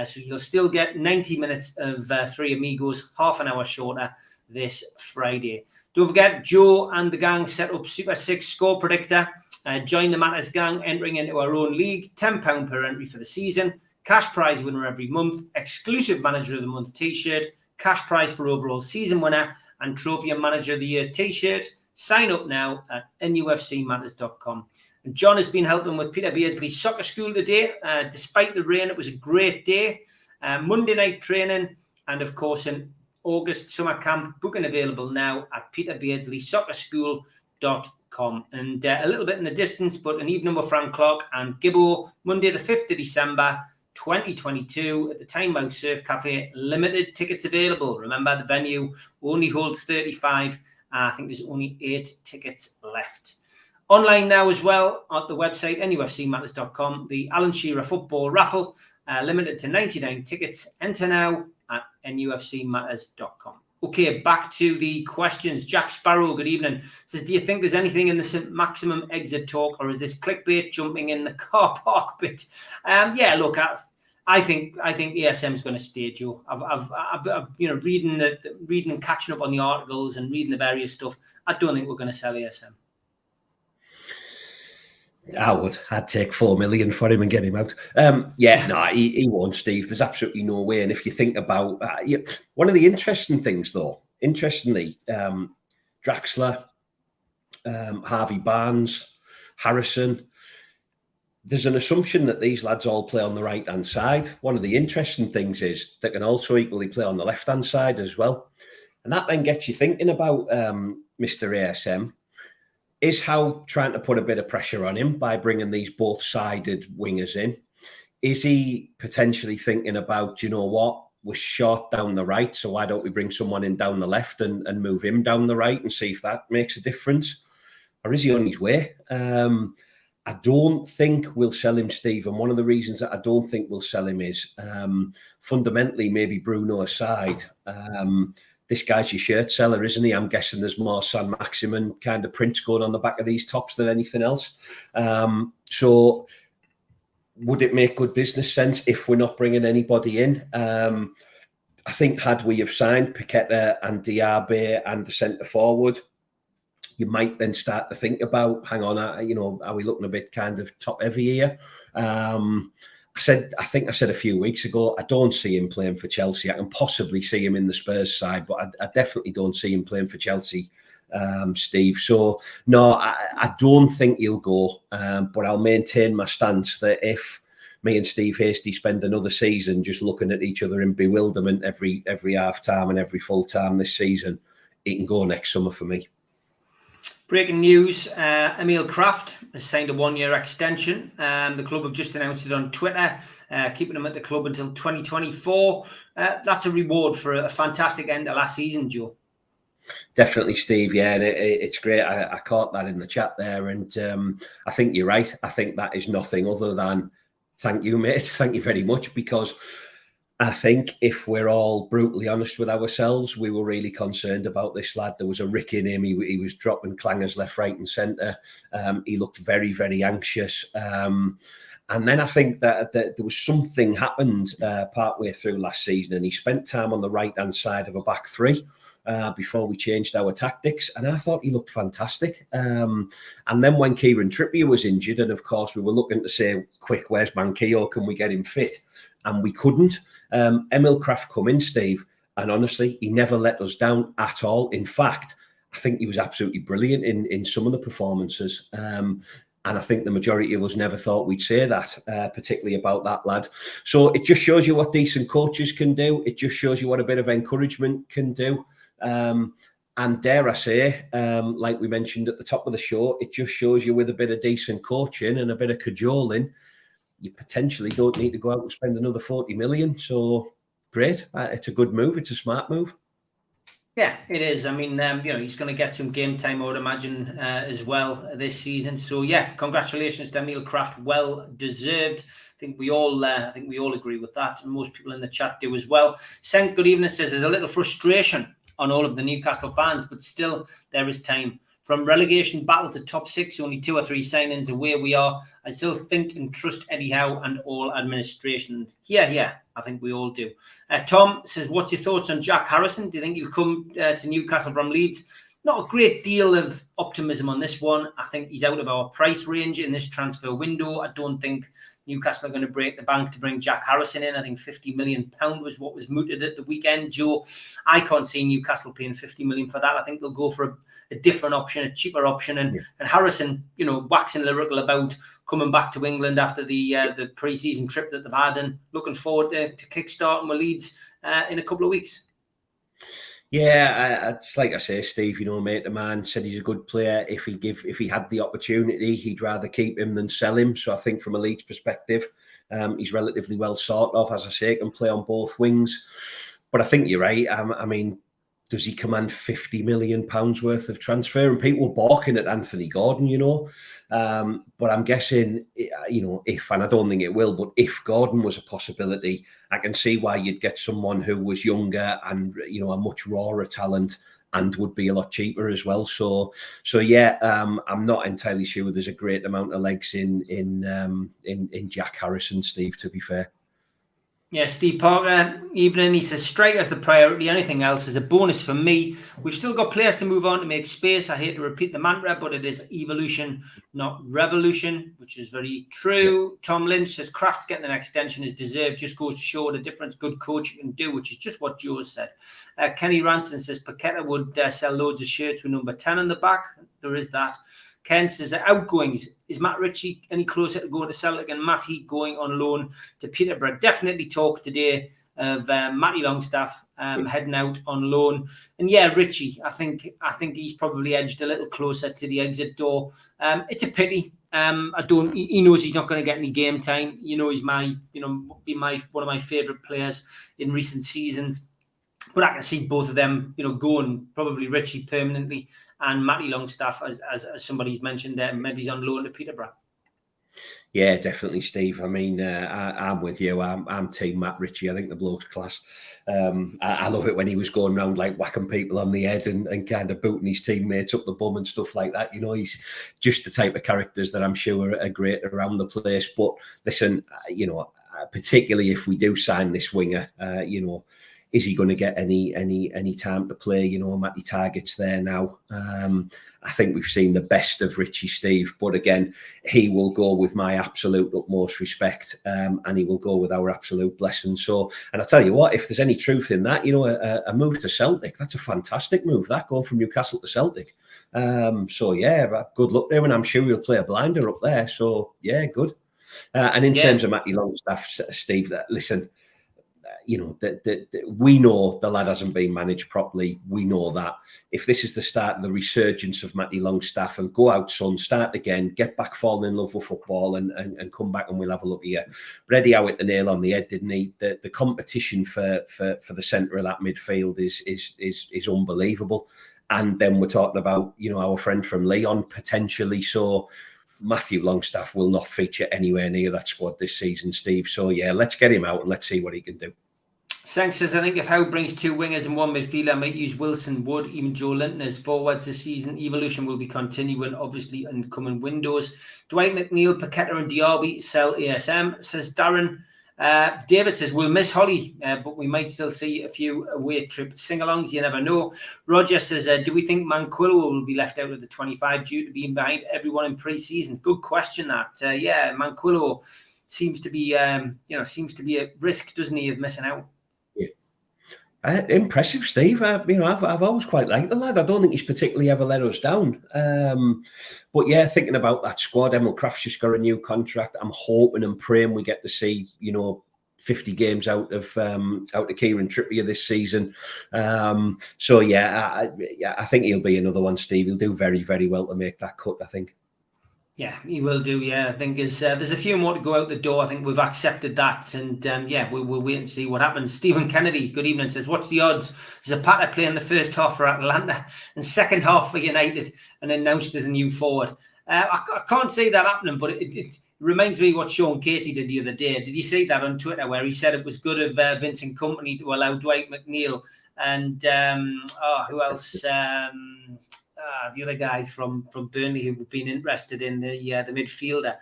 So you'll still get 90 minutes of Three Amigos, half an hour shorter this Friday. Don't forget, Joe and the gang set up Super 6 score predictor. Join the Matters gang, entering into our own league, £10 per entry for the season. Cash prize winner every month, exclusive Manager of the Month t-shirt, cash prize for overall season winner, and Trophy and Manager of the Year t-shirt. Sign up now at nufcmatters.com. And John has been helping with Peter Beardsley's soccer school today. Despite the rain, it was a great day. Monday night training, and of course an August summer camp booking available now at peterbeirdsleysocceschool.com. And a little bit in the distance, but an evening with Frank Clark and Gibbo, Monday the 5th of December, 2022 at the Tynemouth Surf Cafe. Limited tickets available. Remember, the venue only holds 35. I think there's only 8 tickets left. Online now as well at the website, nufcmatters.com, the Alan Shearer football raffle, limited to 99 tickets. Enter now at nufcmatters.com. Okay, back to the questions. Jack Sparrow, good evening. Says, do you think there's anything in the Saint-Maximin exit talk, or is this clickbait jumping in the car park bit? Look, I think ASM is going to stay, Joe. I've reading and catching up on the articles and reading the various stuff. I don't think we're going to sell ASM. I'd take 4 million for him and get him out. He won't, Steve. There's absolutely no way. And if you think about one of the interesting things, though, Draxler, Harvey Barnes, Harrison, there's an assumption that these lads all play on the right-hand side. One of the interesting things is they can also equally play on the left-hand side as well. And that then gets you thinking about Mr. ASM. Is Howe trying to put a bit of pressure on him by bringing these both-sided wingers in? Is he potentially thinking about, you know what, was short down the right, so why don't we bring someone in down the left and move him down the right and see if that makes a difference? Or is he on his way? I don't think we'll sell him, Steve. And one of the reasons that I don't think we'll sell him is fundamentally, maybe Bruno aside, this guy's your shirt seller, isn't he? I'm guessing there's more Saint-Maximin kind of prints going on the back of these tops than anything else. So would it make good business sense if we're not bringing anybody in? I think had we have signed Paqueta and Diaby and the centre forward, you might then start to think about, hang on, are we looking a bit kind of top heavy here? I think I said a few weeks ago, I don't see him playing for Chelsea. I can possibly see him in the Spurs side, but I definitely don't see him playing for Chelsea, Steve. So, no, I don't think he'll go, but I'll maintain my stance that if me and Steve Hasty spend another season just looking at each other in bewilderment every half-time and every full-time this season, he can go next summer for me. Breaking news, Emil Krafth has signed a one-year extension. The club have just announced it on Twitter, keeping him at the club until 2024. That's a reward for a fantastic end of last season, Joe. Definitely, Steve. Yeah, and it's great. I caught that in the chat there, and I think you're right. I think that is nothing other than thank you, mate. Thank you very much, because I think if we're all brutally honest with ourselves, we were really concerned about this lad. There was a rick in him. He was dropping clangers left, right and centre. He looked very, very anxious. And then I think that there was something happened partway through last season, and he spent time on the right-hand side of a back three before we changed our tactics. And I thought he looked fantastic. And then when Kieran Trippier was injured, and of course we were looking to say, quick, where's Manquillo? Can we get him fit? And we couldn't. Emil Krafth come in, Steve, and honestly, he never let us down at all. In fact, I think he was absolutely brilliant in some of the performances. And I think the majority of us never thought we'd say that, particularly about that lad. So it just shows you what decent coaches can do. It just shows you what a bit of encouragement can do. And dare I say, like we mentioned at the top of the show, it just shows you with a bit of decent coaching and a bit of cajoling, you potentially don't need to go out and spend another 40 million. So great. It's a good move. It's a smart move. Yeah, it is. I mean, he's going to get some game time, I would imagine, as well this season. So yeah, congratulations to Emil Krafth. Well deserved. I think we all agree with that, and most people in the chat do as well. Senk, good evening, says there's a little frustration on all of the Newcastle fans, but still there is time. From relegation battle to top six, only 2 or 3 signings away we are. I still think and trust Eddie Howe and all administration. Yeah, I think we all do. Tom says, what's your thoughts on Jack Harrison? Do you think he'll come to Newcastle from Leeds? Not a great deal of optimism on this one. I think he's out of our price range in this transfer window. I don't think Newcastle are going to break the bank to bring Jack Harrison in. I think £50 million was what was mooted at the weekend, Joe. I can't see Newcastle paying $50 million for that. I think they'll go for a different option, a cheaper option. And Harrison, waxing lyrical about coming back to England after the pre-season trip that they've had, and looking forward to kickstarting with Leeds in a couple of weeks. Yeah, it's like I say, Steve, mate, the man said he's a good player. If he had the opportunity, he'd rather keep him than sell him. So I think from a Leeds perspective, he's relatively well sort of, as I say, can play on both wings. But I think you're right. I mean, does he command £50 million worth of transfer? And people were balking at Anthony Gordon, but I'm guessing, if, and I don't think it will, but if Gordon was a possibility, I can see why you'd get someone who was younger and, a much rawer talent and would be a lot cheaper as well. So yeah, I'm not entirely sure there's a great amount of legs in Jack Harrison, Steve, to be fair. Yeah, Steve Parker, evening. He says, striker's the priority. Anything else is a bonus for me. We've still got players to move on to make space. I hate to repeat the mantra, but it is evolution, not revolution, which is very true. Yeah. Tom Lynch says, Krafth getting an extension is deserved. Just goes to show what a difference good coaching can do, which is just what Joe said. Kenny Ranson says, Paqueta would sell loads of shirts with number 10 on the back. There is that. Ken says, outgoings. Is Matt Ritchie any closer to going to Celtic and Matty going on loan to Peterborough? Definitely talk today of Matty Longstaff heading out on loan. And yeah, Ritchie, I think he's probably edged a little closer to the exit door. It's a pity. He knows he's not going to get any game time. He's one of my favourite players in recent seasons. But I can see both of them, going, probably Richie permanently and Matty Longstaff, as somebody's mentioned there, maybe he's on loan to Peterborough. Yeah, definitely, Steve. I mean, I'm with you. I'm team Matt Ritchie. I think the bloke's class. I love it when he was going around like whacking people on the head and kind of booting his teammates up the bum and stuff like that. He's just the type of characters that I'm sure are great around the place. But listen, particularly if we do sign this winger, is he going to get any time to play? Matty Target's there now. I think we've seen the best of Richie, Steve. But again, he will go with my absolute utmost respect, and he will go with our absolute blessing. So, and I tell you what, if there's any truth in that, a move to Celtic, that's a fantastic move. That going from Newcastle to Celtic. So yeah, but good luck there, and I'm sure he'll play a blinder up there. So yeah, good. And in terms of Matty Longstaff, Steve, listen. We know the lad hasn't been managed properly. We know that. If this is the start of the resurgence of Matty Longstaff, and go out, son, start again, get back, fall in love with football, and come back, and we'll have a look at you. But Eddie Howitt the nail on the head, didn't he? The competition for the centre of that midfield is unbelievable. And then we're talking about our friend from Leon potentially. So Matthew Longstaff will not feature anywhere near that squad this season, Steve. So yeah, let's get him out and let's see what he can do. Sank says, I think if Howe brings two wingers and one midfielder, I might use Wilson, Wood, even Joe Linton as forwards this season. Evolution will be continuing, obviously, in coming windows. Dwight McNeil, Paqueta and Diaby sell ASM, says Darren. David says, we'll miss Holly, but we might still see a few away trip sing-alongs. You never know. Roger says, do we think Manquillo will be left out of the 25 due to being behind everyone in pre-season? Good question, that. Yeah, Manquillo seems to be at risk, doesn't he, of missing out? Impressive, Steve. I've always quite liked the lad. I don't think he's particularly ever let us down. But yeah, thinking about that squad, Emil Krafth's just got a new contract. I'm hoping and praying we get to see 50 games out of Kieran Trippier this season. So yeah, I think he'll be another one, Steve. He'll do very, very well to make that cut, I think. Yeah, he will do. Yeah, I think there's a few more to go out the door. I think we've accepted that, and we'll wait and see what happens. Stephen Kennedy, good evening, says, what's the odds Zapata playing the first half for Atalanta and second half for United and announced as a new forward? I can't see that happening, but it reminds me what Sean Casey did the other day. Did you see that on Twitter where he said it was good of Vincent Kompany to allow Dwight McNeil and who else? The other guy from Burnley who had been interested in the midfielder.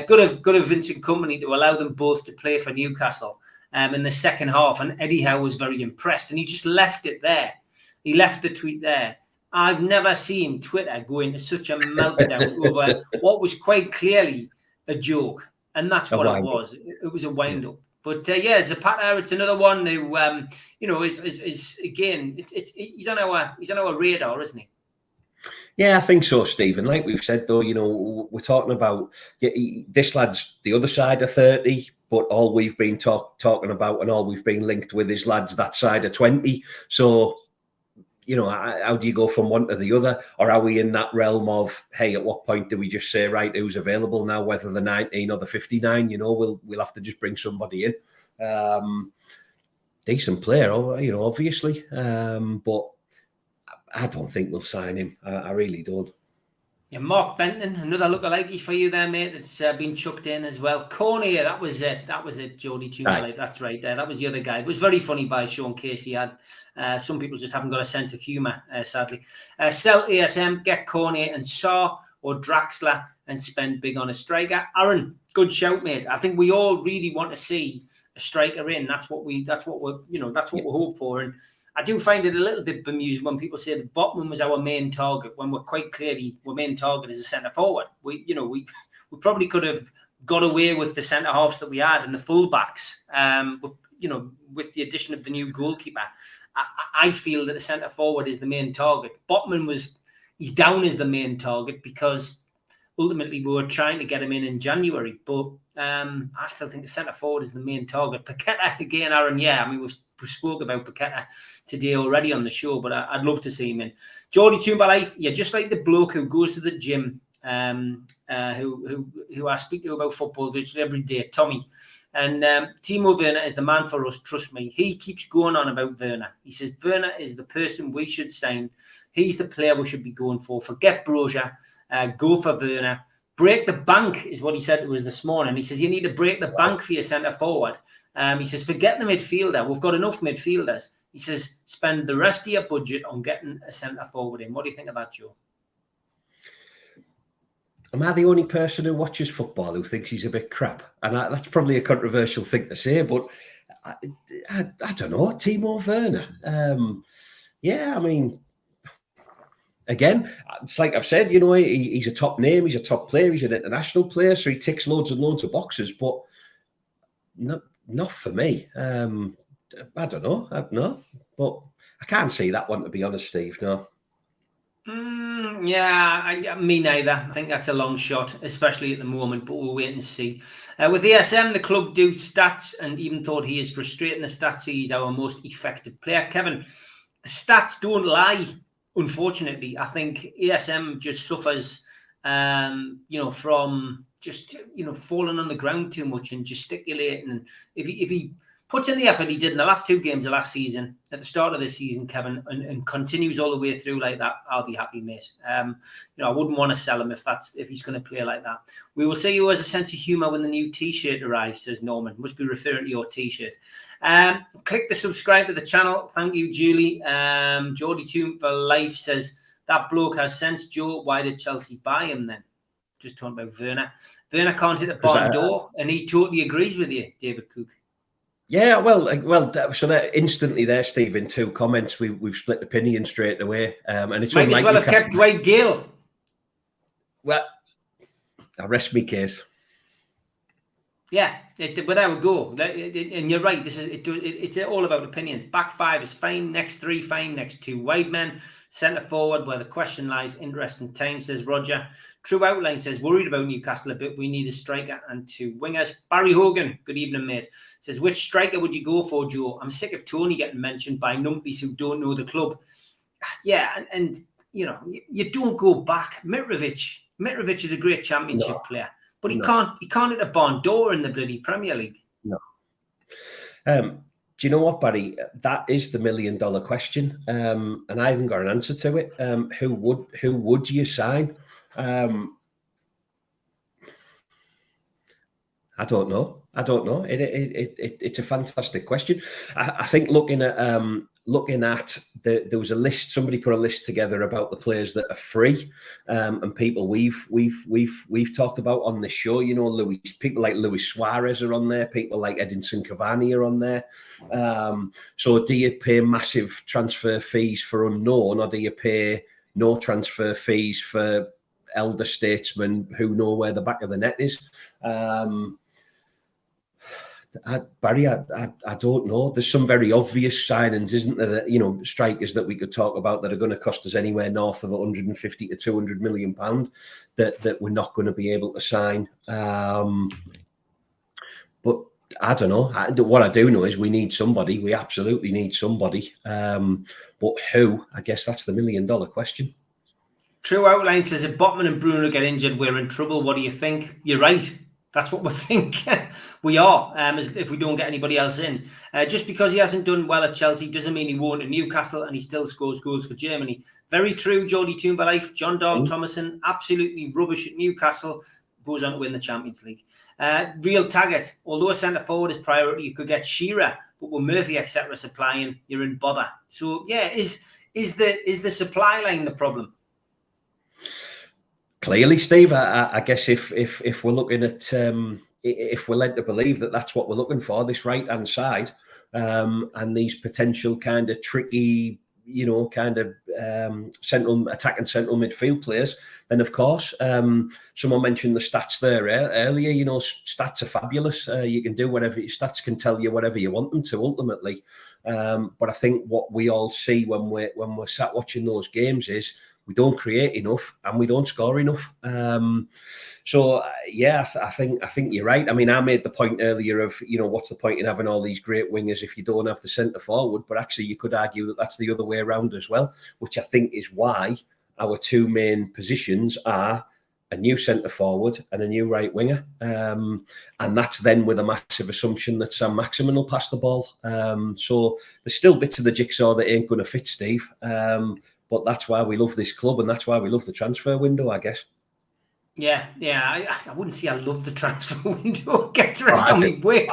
Good of Vincent Kompany to allow them both to play for Newcastle in the second half. And Eddie Howe was very impressed. And he just left it there. He left the tweet there. I've never seen Twitter go into such a meltdown over what was quite clearly a joke. And that's what it was. It was a wind-up. But Zapata, it's another one who, is again, he's on our radar, isn't he? Yeah, I think so, Stephen. Like we've said, though, we're talking about this lad's the other side of 30, but all we've been talking about and all we've been linked with is lads that side of 20. So, how do you go from one to the other? Or are we in that realm of, hey, at what point do we just say, right, who's available now, whether the 19 or the 59? We'll have to just bring somebody in. Decent player, obviously, but I don't think we'll sign him. I really don't. Yeah, Mark Benton, another lookalike for you there, mate. It's been chucked in as well. Cornet, that was it. That was it, Jody Tumalife. That's right there. That was the other guy. It was very funny by Sean Casey. Some people just haven't got a sense of humour, sadly. Sell ASM, get Cornet and Saw or Draxler and spend big on a striker. Aaron, good shout, mate. I think we all really want to see a striker in. That's what we hope for. And I do find it a little bit bemusing when people say that Botman was our main target when we're quite clearly our main target is a centre forward. We probably could have got away with the centre halves that we had and the full backs. But with the addition of the new goalkeeper, I feel that the centre forward is the main target. Botman he's down as the main target because ultimately we were trying to get him in January, but I still think the centre forward is the main target. Paqueta again, Aaron. Yeah, I mean we spoke about Paqueta today already on the show, but I'd love to see him in. Geordie Tumba Life, yeah, just like the bloke who goes to the gym who I speak to about football virtually every day, Tommy. And Timo Werner is the man for us, trust me. He keeps going on about Werner. He says, Werner is the person we should sign. He's the player we should be going for. Forget Broja. Go for Werner. Break the bank is what he said to us this morning. He says, you need to break the bank for your centre forward. He says, forget the midfielder. We've got enough midfielders. He says, spend the rest of your budget on getting a centre forward in. What do you think of that, Joe? Am I the only person who watches football who thinks he's a bit crap? And that's probably a controversial thing to say, but I don't know. Timo Werner. Yeah, I mean, again, it's like I've said, you know, he's a top name, he's a top player, he's an international player, so he ticks loads and loads of boxes, but not for me. I don't know. No, but I can't see that one, to be honest, Steve. No. Yeah, me neither. I think that's a long shot, especially at the moment, but we'll wait and see. With ESM, the club do stats, and even thought he is frustrating the stats, he's our most effective player. Kevin, the stats don't lie, unfortunately. I think ESM just suffers, from just, falling on the ground too much and gesticulating. And if he puts in the effort he did in the last 2 games of last season, at the start of the season, Kevin, and continues all the way through like that, I'll be happy, mate. I wouldn't want to sell him if he's going to play like that. We will see who has a sense of humour when the new T-shirt arrives, says Norman. Must be referring to your T-shirt. Click the subscribe to the channel. Thank you, Julie. Geordie Tomb for Life says, that bloke has sense, Joe. Why did Chelsea buy him then? Just talking about Werner. Werner can't hit the barn door, and he totally agrees with you, David Cook. Yeah, well. So that instantly there, Steve, in 2 comments, we've split opinion straight away, and it's might as well have kept Dwight Gayle. Well, I rest my case. Yeah, but there we go. And you're right. It's all about opinions. Back 5 is fine. Next 3 fine. Next 2 wide men. Centre forward, where the question lies. Interesting time, says Roger. True Outline says, worried about Newcastle a bit. We need a striker and 2 wingers. Barry Hogan, good evening, mate. Says, which striker would you go for, Joe? I'm sick of Tony getting mentioned by numpties who don't know the club. Yeah, and you don't go back. Mitrovic is a great championship player, but he can't hit a barn door in the bloody Premier League. No. Do you know what, Barry? That is the $1 million question, and I haven't got an answer to it. Who would you sign? I don't know. It's a fantastic question. I think looking at there was a list. Somebody put a list together about the players that are free, and people we've talked about on this show. People like Luis Suarez are on there. People like Edinson Cavani are on there. So do you pay massive transfer fees for unknown, or do you pay no transfer fees for elder statesmen who know where the back of the net is? Barry, I don't know. There's some very obvious signings, isn't there? That, strikers that we could talk about that are going to cost us anywhere north of 150 to 200 million pound that we're not going to be able to sign. But I don't know. What I do know is we need somebody. We absolutely need somebody. But who? I guess that's the $1 million question. True Outline says, if Botman and Bruno get injured, we're in trouble. What do you think? You're right. That's what we think we are, if we don't get anybody else in. Just because he hasn't done well at Chelsea doesn't mean he won't at Newcastle, and he still scores goals for Germany. Very true, Geordie Tomb for Life. John Dahl Thomason, absolutely rubbish at Newcastle, goes on to win the Champions League. Real Taggart, although a centre-forward is priority, you could get Shearer, but with Murphy, etc. supplying, you're in bother. So, yeah, is the supply line the problem? Clearly, Steve, I guess if we're looking at if we're led to believe that that's what we're looking for, this right-hand side, and these potential kind of tricky, central midfield players, then of course, someone mentioned the stats there earlier. Stats are fabulous. You can do whatever. Stats can tell you whatever you want them to ultimately. But I think what we all see when we're sat watching those games is, we don't create enough and we don't score enough. So yeah, I think you're right. I mean, I made the point earlier of, what's the point in having all these great wingers if you don't have the centre forward? But actually, you could argue that that's the other way around as well, which I think is why our 2 main positions are a new centre forward and a new right winger. And that's then with a massive assumption that Saint-Maximin will pass the ball. So there's still bits of the jigsaw that ain't going to fit, Steve. But that's why we love this club, and that's why we love the transfer window, I guess. Yeah. I wouldn't say I love the transfer window. Get right on me wait.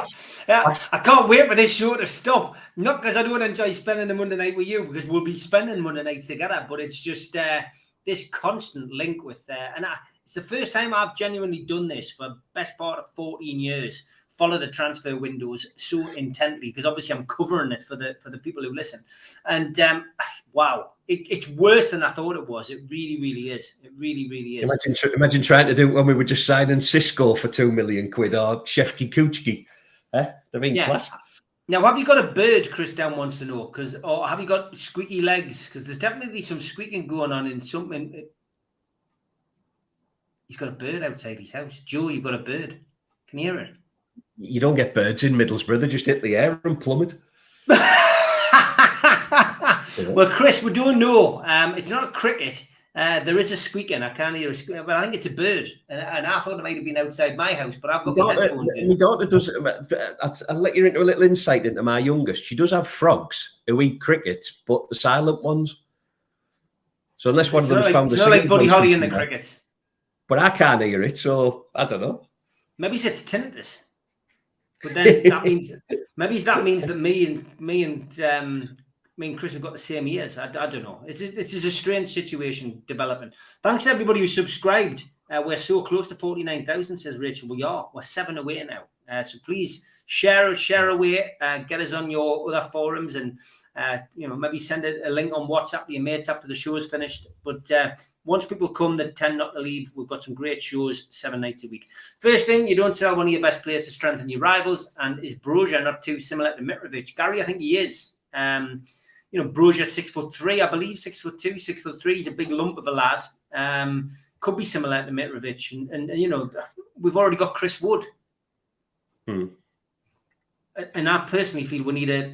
I can't wait for this show to stop. Not because I don't enjoy spending the Monday night with you, because we'll be spending Monday nights together, but it's just this constant link with it's the first time I've genuinely done this for the best part of 14 years. Follow the transfer windows so intently, because obviously I'm covering it for the people who listen. And wow, it's worse than I thought it was. It really, really is. It really, really is. Imagine trying to do it when we were just signing Cisco for £2 million or Shefki Kuchki. They're being class. Now, have you got a bird, Chris Down wants to know, or have you got squeaky legs? Because there's definitely some squeaking going on in something. He's got a bird outside his house. Joe, you've got a bird. Can you hear it? You don't get birds in Middlesbrough. They just hit the air and plummet. Well, Chris, we don't know. It's not a cricket. There is a squeaking. I can't hear a squeaking, but I think it's a bird. And I thought it might have been outside my house, but I've got my headphones in. My daughter does. I'll let you into a little insight into my youngest. She does have frogs who eat crickets, but the silent ones. So unless one of them's found the it's not like Buddy Holly in the crickets. But I can't hear it, so I don't know. Maybe it's tinnitus. But then that means that me and Chris have got the same ears. I don't know. This is a strange situation developing. Thanks to everybody who subscribed. We're so close to 49,000, says Rachel. We are. We're 7 away now. So please share away. Get us on your other forums, and maybe send a link on WhatsApp to your mates after the show is finished. But once people come that tend not to leave, we've got some great shows 7 nights a week. First thing, you don't sell one of your best players to strengthen your rivals. And is Broja not too similar to Mitrovic? Gary, I think he is. Broja 6'3", I believe, 6'2", 6'3". He's a big lump of a lad. Could be similar to Mitrovic, and we've already got Chris Wood. And I personally feel we need a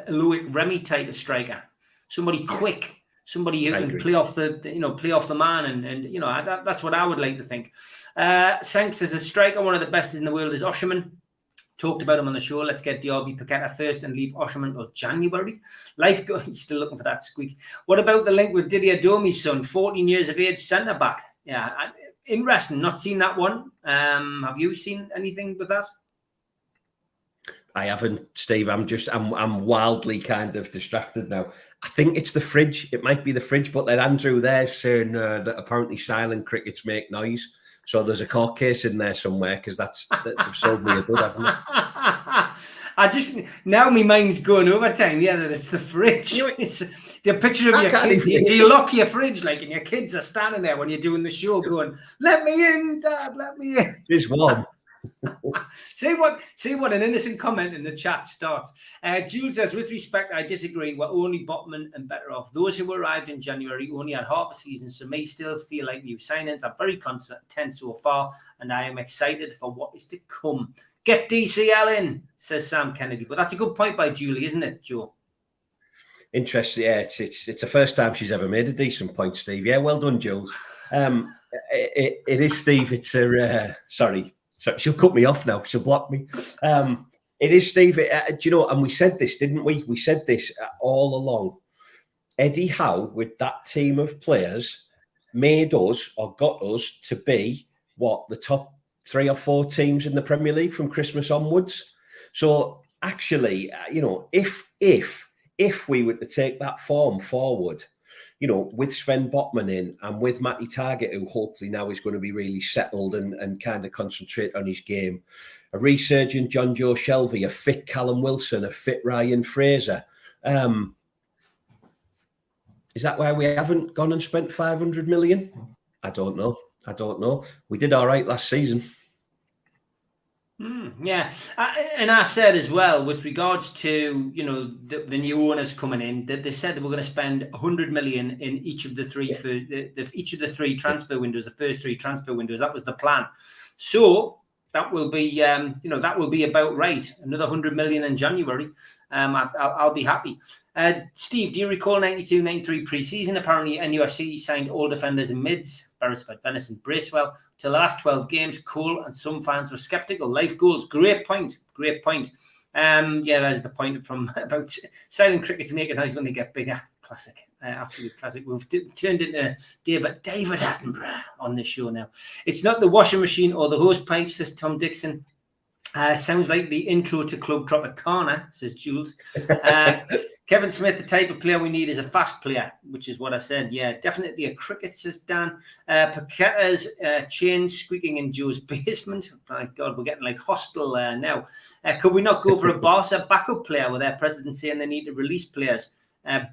Loic Remy type of striker, somebody quick, somebody who can play off the man, and that's what I would like to think. Sanks as a striker, one of the best in the world is Osherman. Talked about him on the show. Let's get Diaby Paqueta first and leave Osherman till January. He's still looking for that squeak. What about the link with Didier Domi's son, 14 years of age, centre-back? Yeah, interesting. Not seen that one. Have you seen anything with that? I haven't, Steve. I'm wildly kind of distracted now. I think it's the fridge. It might be the fridge, but then Andrew there saying that apparently silent crickets make noise. So there's a court case in there somewhere, because they've sold me a good, haven't they? Now my mind's going overtime. Yeah, that it's the fridge. It's the picture of your kids. Do you lock your fridge, and your kids are standing there when you're doing the show going, "Let me in, Dad, let me in." It's warm. See what an innocent comment in the chat starts. Jules says, with respect, I disagree. We're only bottom and better off. Those who arrived in January only had half a season, so may still feel like new signings. I'm very content so far, and I am excited for what is to come. Get DCL in, says Sam Kennedy. But that's a good point by Julie, isn't it, Joe? Interesting. Yeah, it's the first time she's ever made a decent point, Steve. Yeah, well done, Jules. It is, Steve. It's a sorry. So she'll cut me off now. She'll block me. It is, Steve. Do you know? And we said this, didn't we? We said this all along. Eddie Howe, with that team of players, made us or got us to be the top 3 or 4 teams in the Premier League from Christmas onwards. So actually, if we were to take that form forward, with Sven Botman in and with Matty Target, who hopefully now is going to be really settled and kind of concentrate on his game, a resurgent John Joe Shelby, a fit Callum Wilson, a fit Ryan Fraser. Is that why we haven't gone and spent 500 million? I don't know. We did all right last season. Yeah, and I said as well, with regards to the new owners coming in, that they said that we're going to spend 100 million in each of the three for each of the 3 transfer windows, the first 3 transfer windows. That was the plan. So that will be that will be about right. Another 100 million in January. I'll be happy. Steve, do you recall 92-93 pre-season? Apparently NUFC signed all defenders and mids. Beresford, Venison, Bracewell. Till the last 12 games, Cole and some fans were sceptical. Life goals, great point. Yeah, there's the point from about silent cricket to make a noise when they get bigger. Classic, absolute classic. We've turned into David Attenborough on this show now. It's not the washing machine or the hose pipe, says Tom Dixon. Sounds like the intro to Club Tropicana, says Jules. Kevin Smith, the type of player we need is a fast player, which is what I said. Yeah, definitely a cricket, says Dan. Paqueta's chain squeaking in Joe's basement. My God, we're getting like hostile now. Could we not go for a Barca backup player with their president saying they need to release players?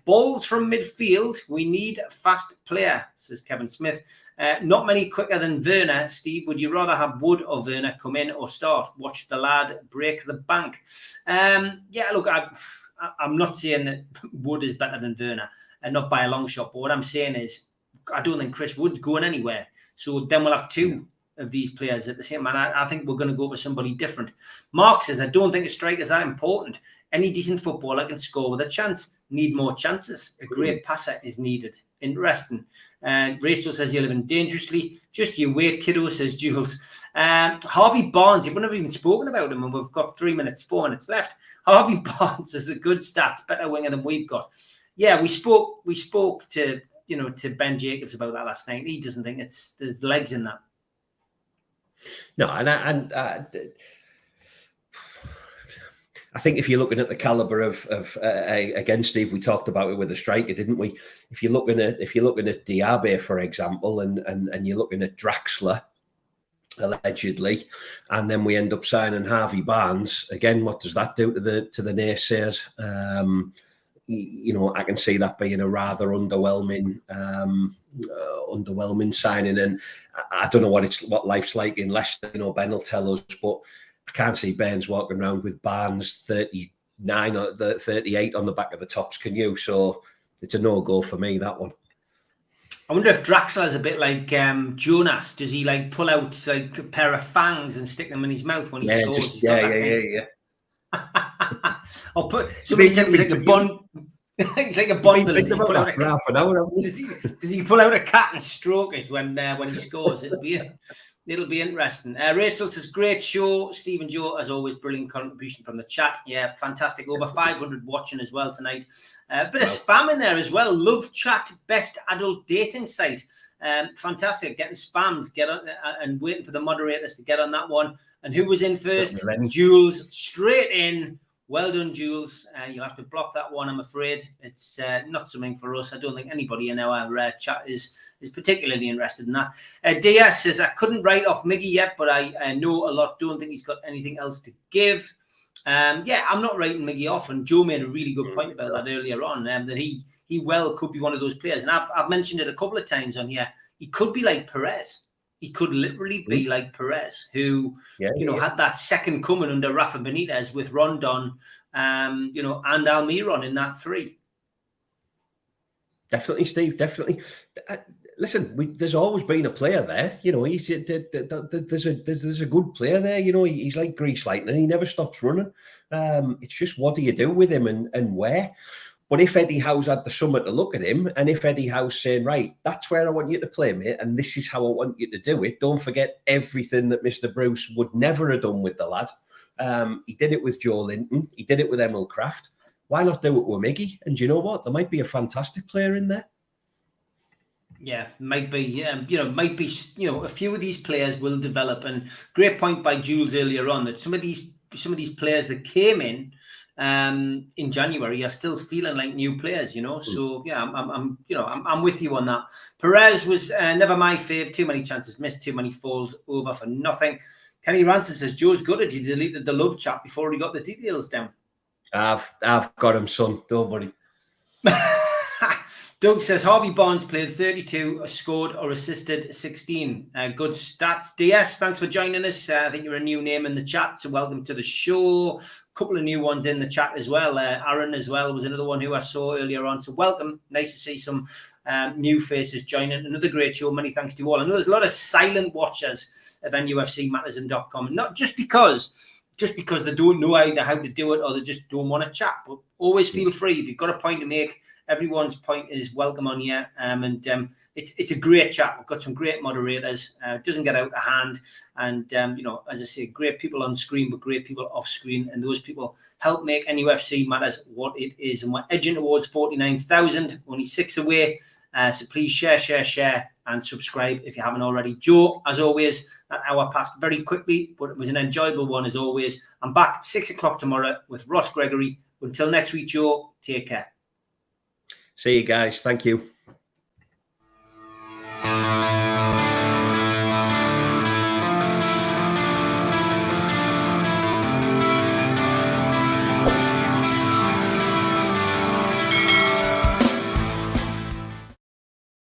Balls from midfield. We need a fast player, says Kevin Smith. Not many quicker than Werner. Steve, would you rather have Wood or Werner come in or start? Watch the lad break the bank. Yeah, look, I'm not saying that Wood is better than Werner, and not by a long shot. But what I'm saying is, I don't think Chris Wood's going anywhere. So then we'll have two of these players at the same time. I think we're going to go for somebody different. Mark says, I don't think a striker is that important. Any decent footballer can score with a chance. Need more chances. A great passer is needed. Interesting. Rachel says, you're living dangerously. Just you wait, kiddo, says Jules. Harvey Barnes, you wouldn't have even spoken about him, and we've got 4 minutes left. Harvey Barnes is a good stats, better winger than we've got. Yeah, we spoke to Ben Jacobs about that last night. He doesn't think there's legs in that. No, and I think if you're looking at the caliber of again, Steve, we talked about it with the striker, didn't we? If you're looking at Diaby, for example, and you're looking at Draxler, allegedly, and then we end up signing Harvey Barnes again. What does that do to the naysayers? I can see that being a rather underwhelming signing, and I don't know what life's like in Leicester. Ben will tell us, but I can't see Bairns walking around with Barnes 39 or 38 on the back of the tops. Can you? So it's a no-go for me, that one. I wonder if Draxler is a bit like Jonas. Does he like pull out like a pair of fangs and stick them in his mouth when he scores? Yeah. I'll put somebody said he's like a bond. He's like a bond. Does he pull out a cat and stroke it when he scores? It'll be interesting. Rachel says, great show. Stephen Joe, as always, brilliant contribution from the chat. Yeah, fantastic. Over 500 watching as well tonight. A bit of spam in there as well. Love chat, best adult dating site. Fantastic. Getting spammed. Get on and waiting for the moderators to get on that one. And who was in first? Jules, straight in. Well done, Jules. You'll have to block that one, I'm afraid. It's not something for us. I don't think anybody in our chat is particularly interested in that. DS says, I couldn't write off Miggy yet, but I know a lot. Don't think he's got anything else to give. Yeah, I'm not writing Miggy off. And Joe made a really good point about that earlier on, that he well could be one of those players. And I've mentioned it a couple of times on here. He could be like Perez. He could literally be like Perez, who, had that second coming under Rafa Benitez with Rondon, and Almiron in that three. Definitely, Steve, definitely. Listen, there's always been a player there. There's a good player there. He's like Grease Lightning. He never stops running. It's just what do you do with him and where? But if Eddie Howe's had the summer to look at him, and if Eddie Howe's saying, right, that's where I want you to play, mate, and this is how I want you to do it, don't forget everything that Mr. Bruce would never have done with the lad. He did it with Joe Linton. He did it with Emil Krafth. Why not do it with Miggy? And you know what? There might be a fantastic player in there. Yeah, might be. A few of these players will develop. And great point by Jules earlier on that some of these players that came in January are still feeling like new players, So yeah, I'm with you on that. Perez was never my fave. Too many chances missed, too many falls over for nothing. Kenny Ranson says Joe's gutted. He deleted the love chat before he got the details down. I've got him, son. Don't worry. Doug says Harvey Barnes played 32, scored or assisted 16. Good stats. DS, thanks for joining us. I think you're a new name in the chat, so welcome to the show. Couple of new ones in the chat as well. Aaron as well was another one who I saw earlier on. So welcome. Nice to see some new faces joining. Another great show. Many thanks to you all. I know there's a lot of silent watchers of NUFCmatters.com, and not just because they don't know either how to do it or they just don't want to chat. But always feel free if you've got a point to make Everyone's point is welcome on here. It's a great chat. We've got some great moderators. It doesn't get out of hand. And, as I say, great people on screen, but great people off screen. And those people help make NUFC matters what it is. And we're edging towards 49,000, only 6 away. So please share, and subscribe if you haven't already. Joe, as always, that hour passed very quickly, but it was an enjoyable one as always. I'm back 6 o'clock tomorrow with Ross Gregory. Until next week, Joe, take care. See you guys. Thank you.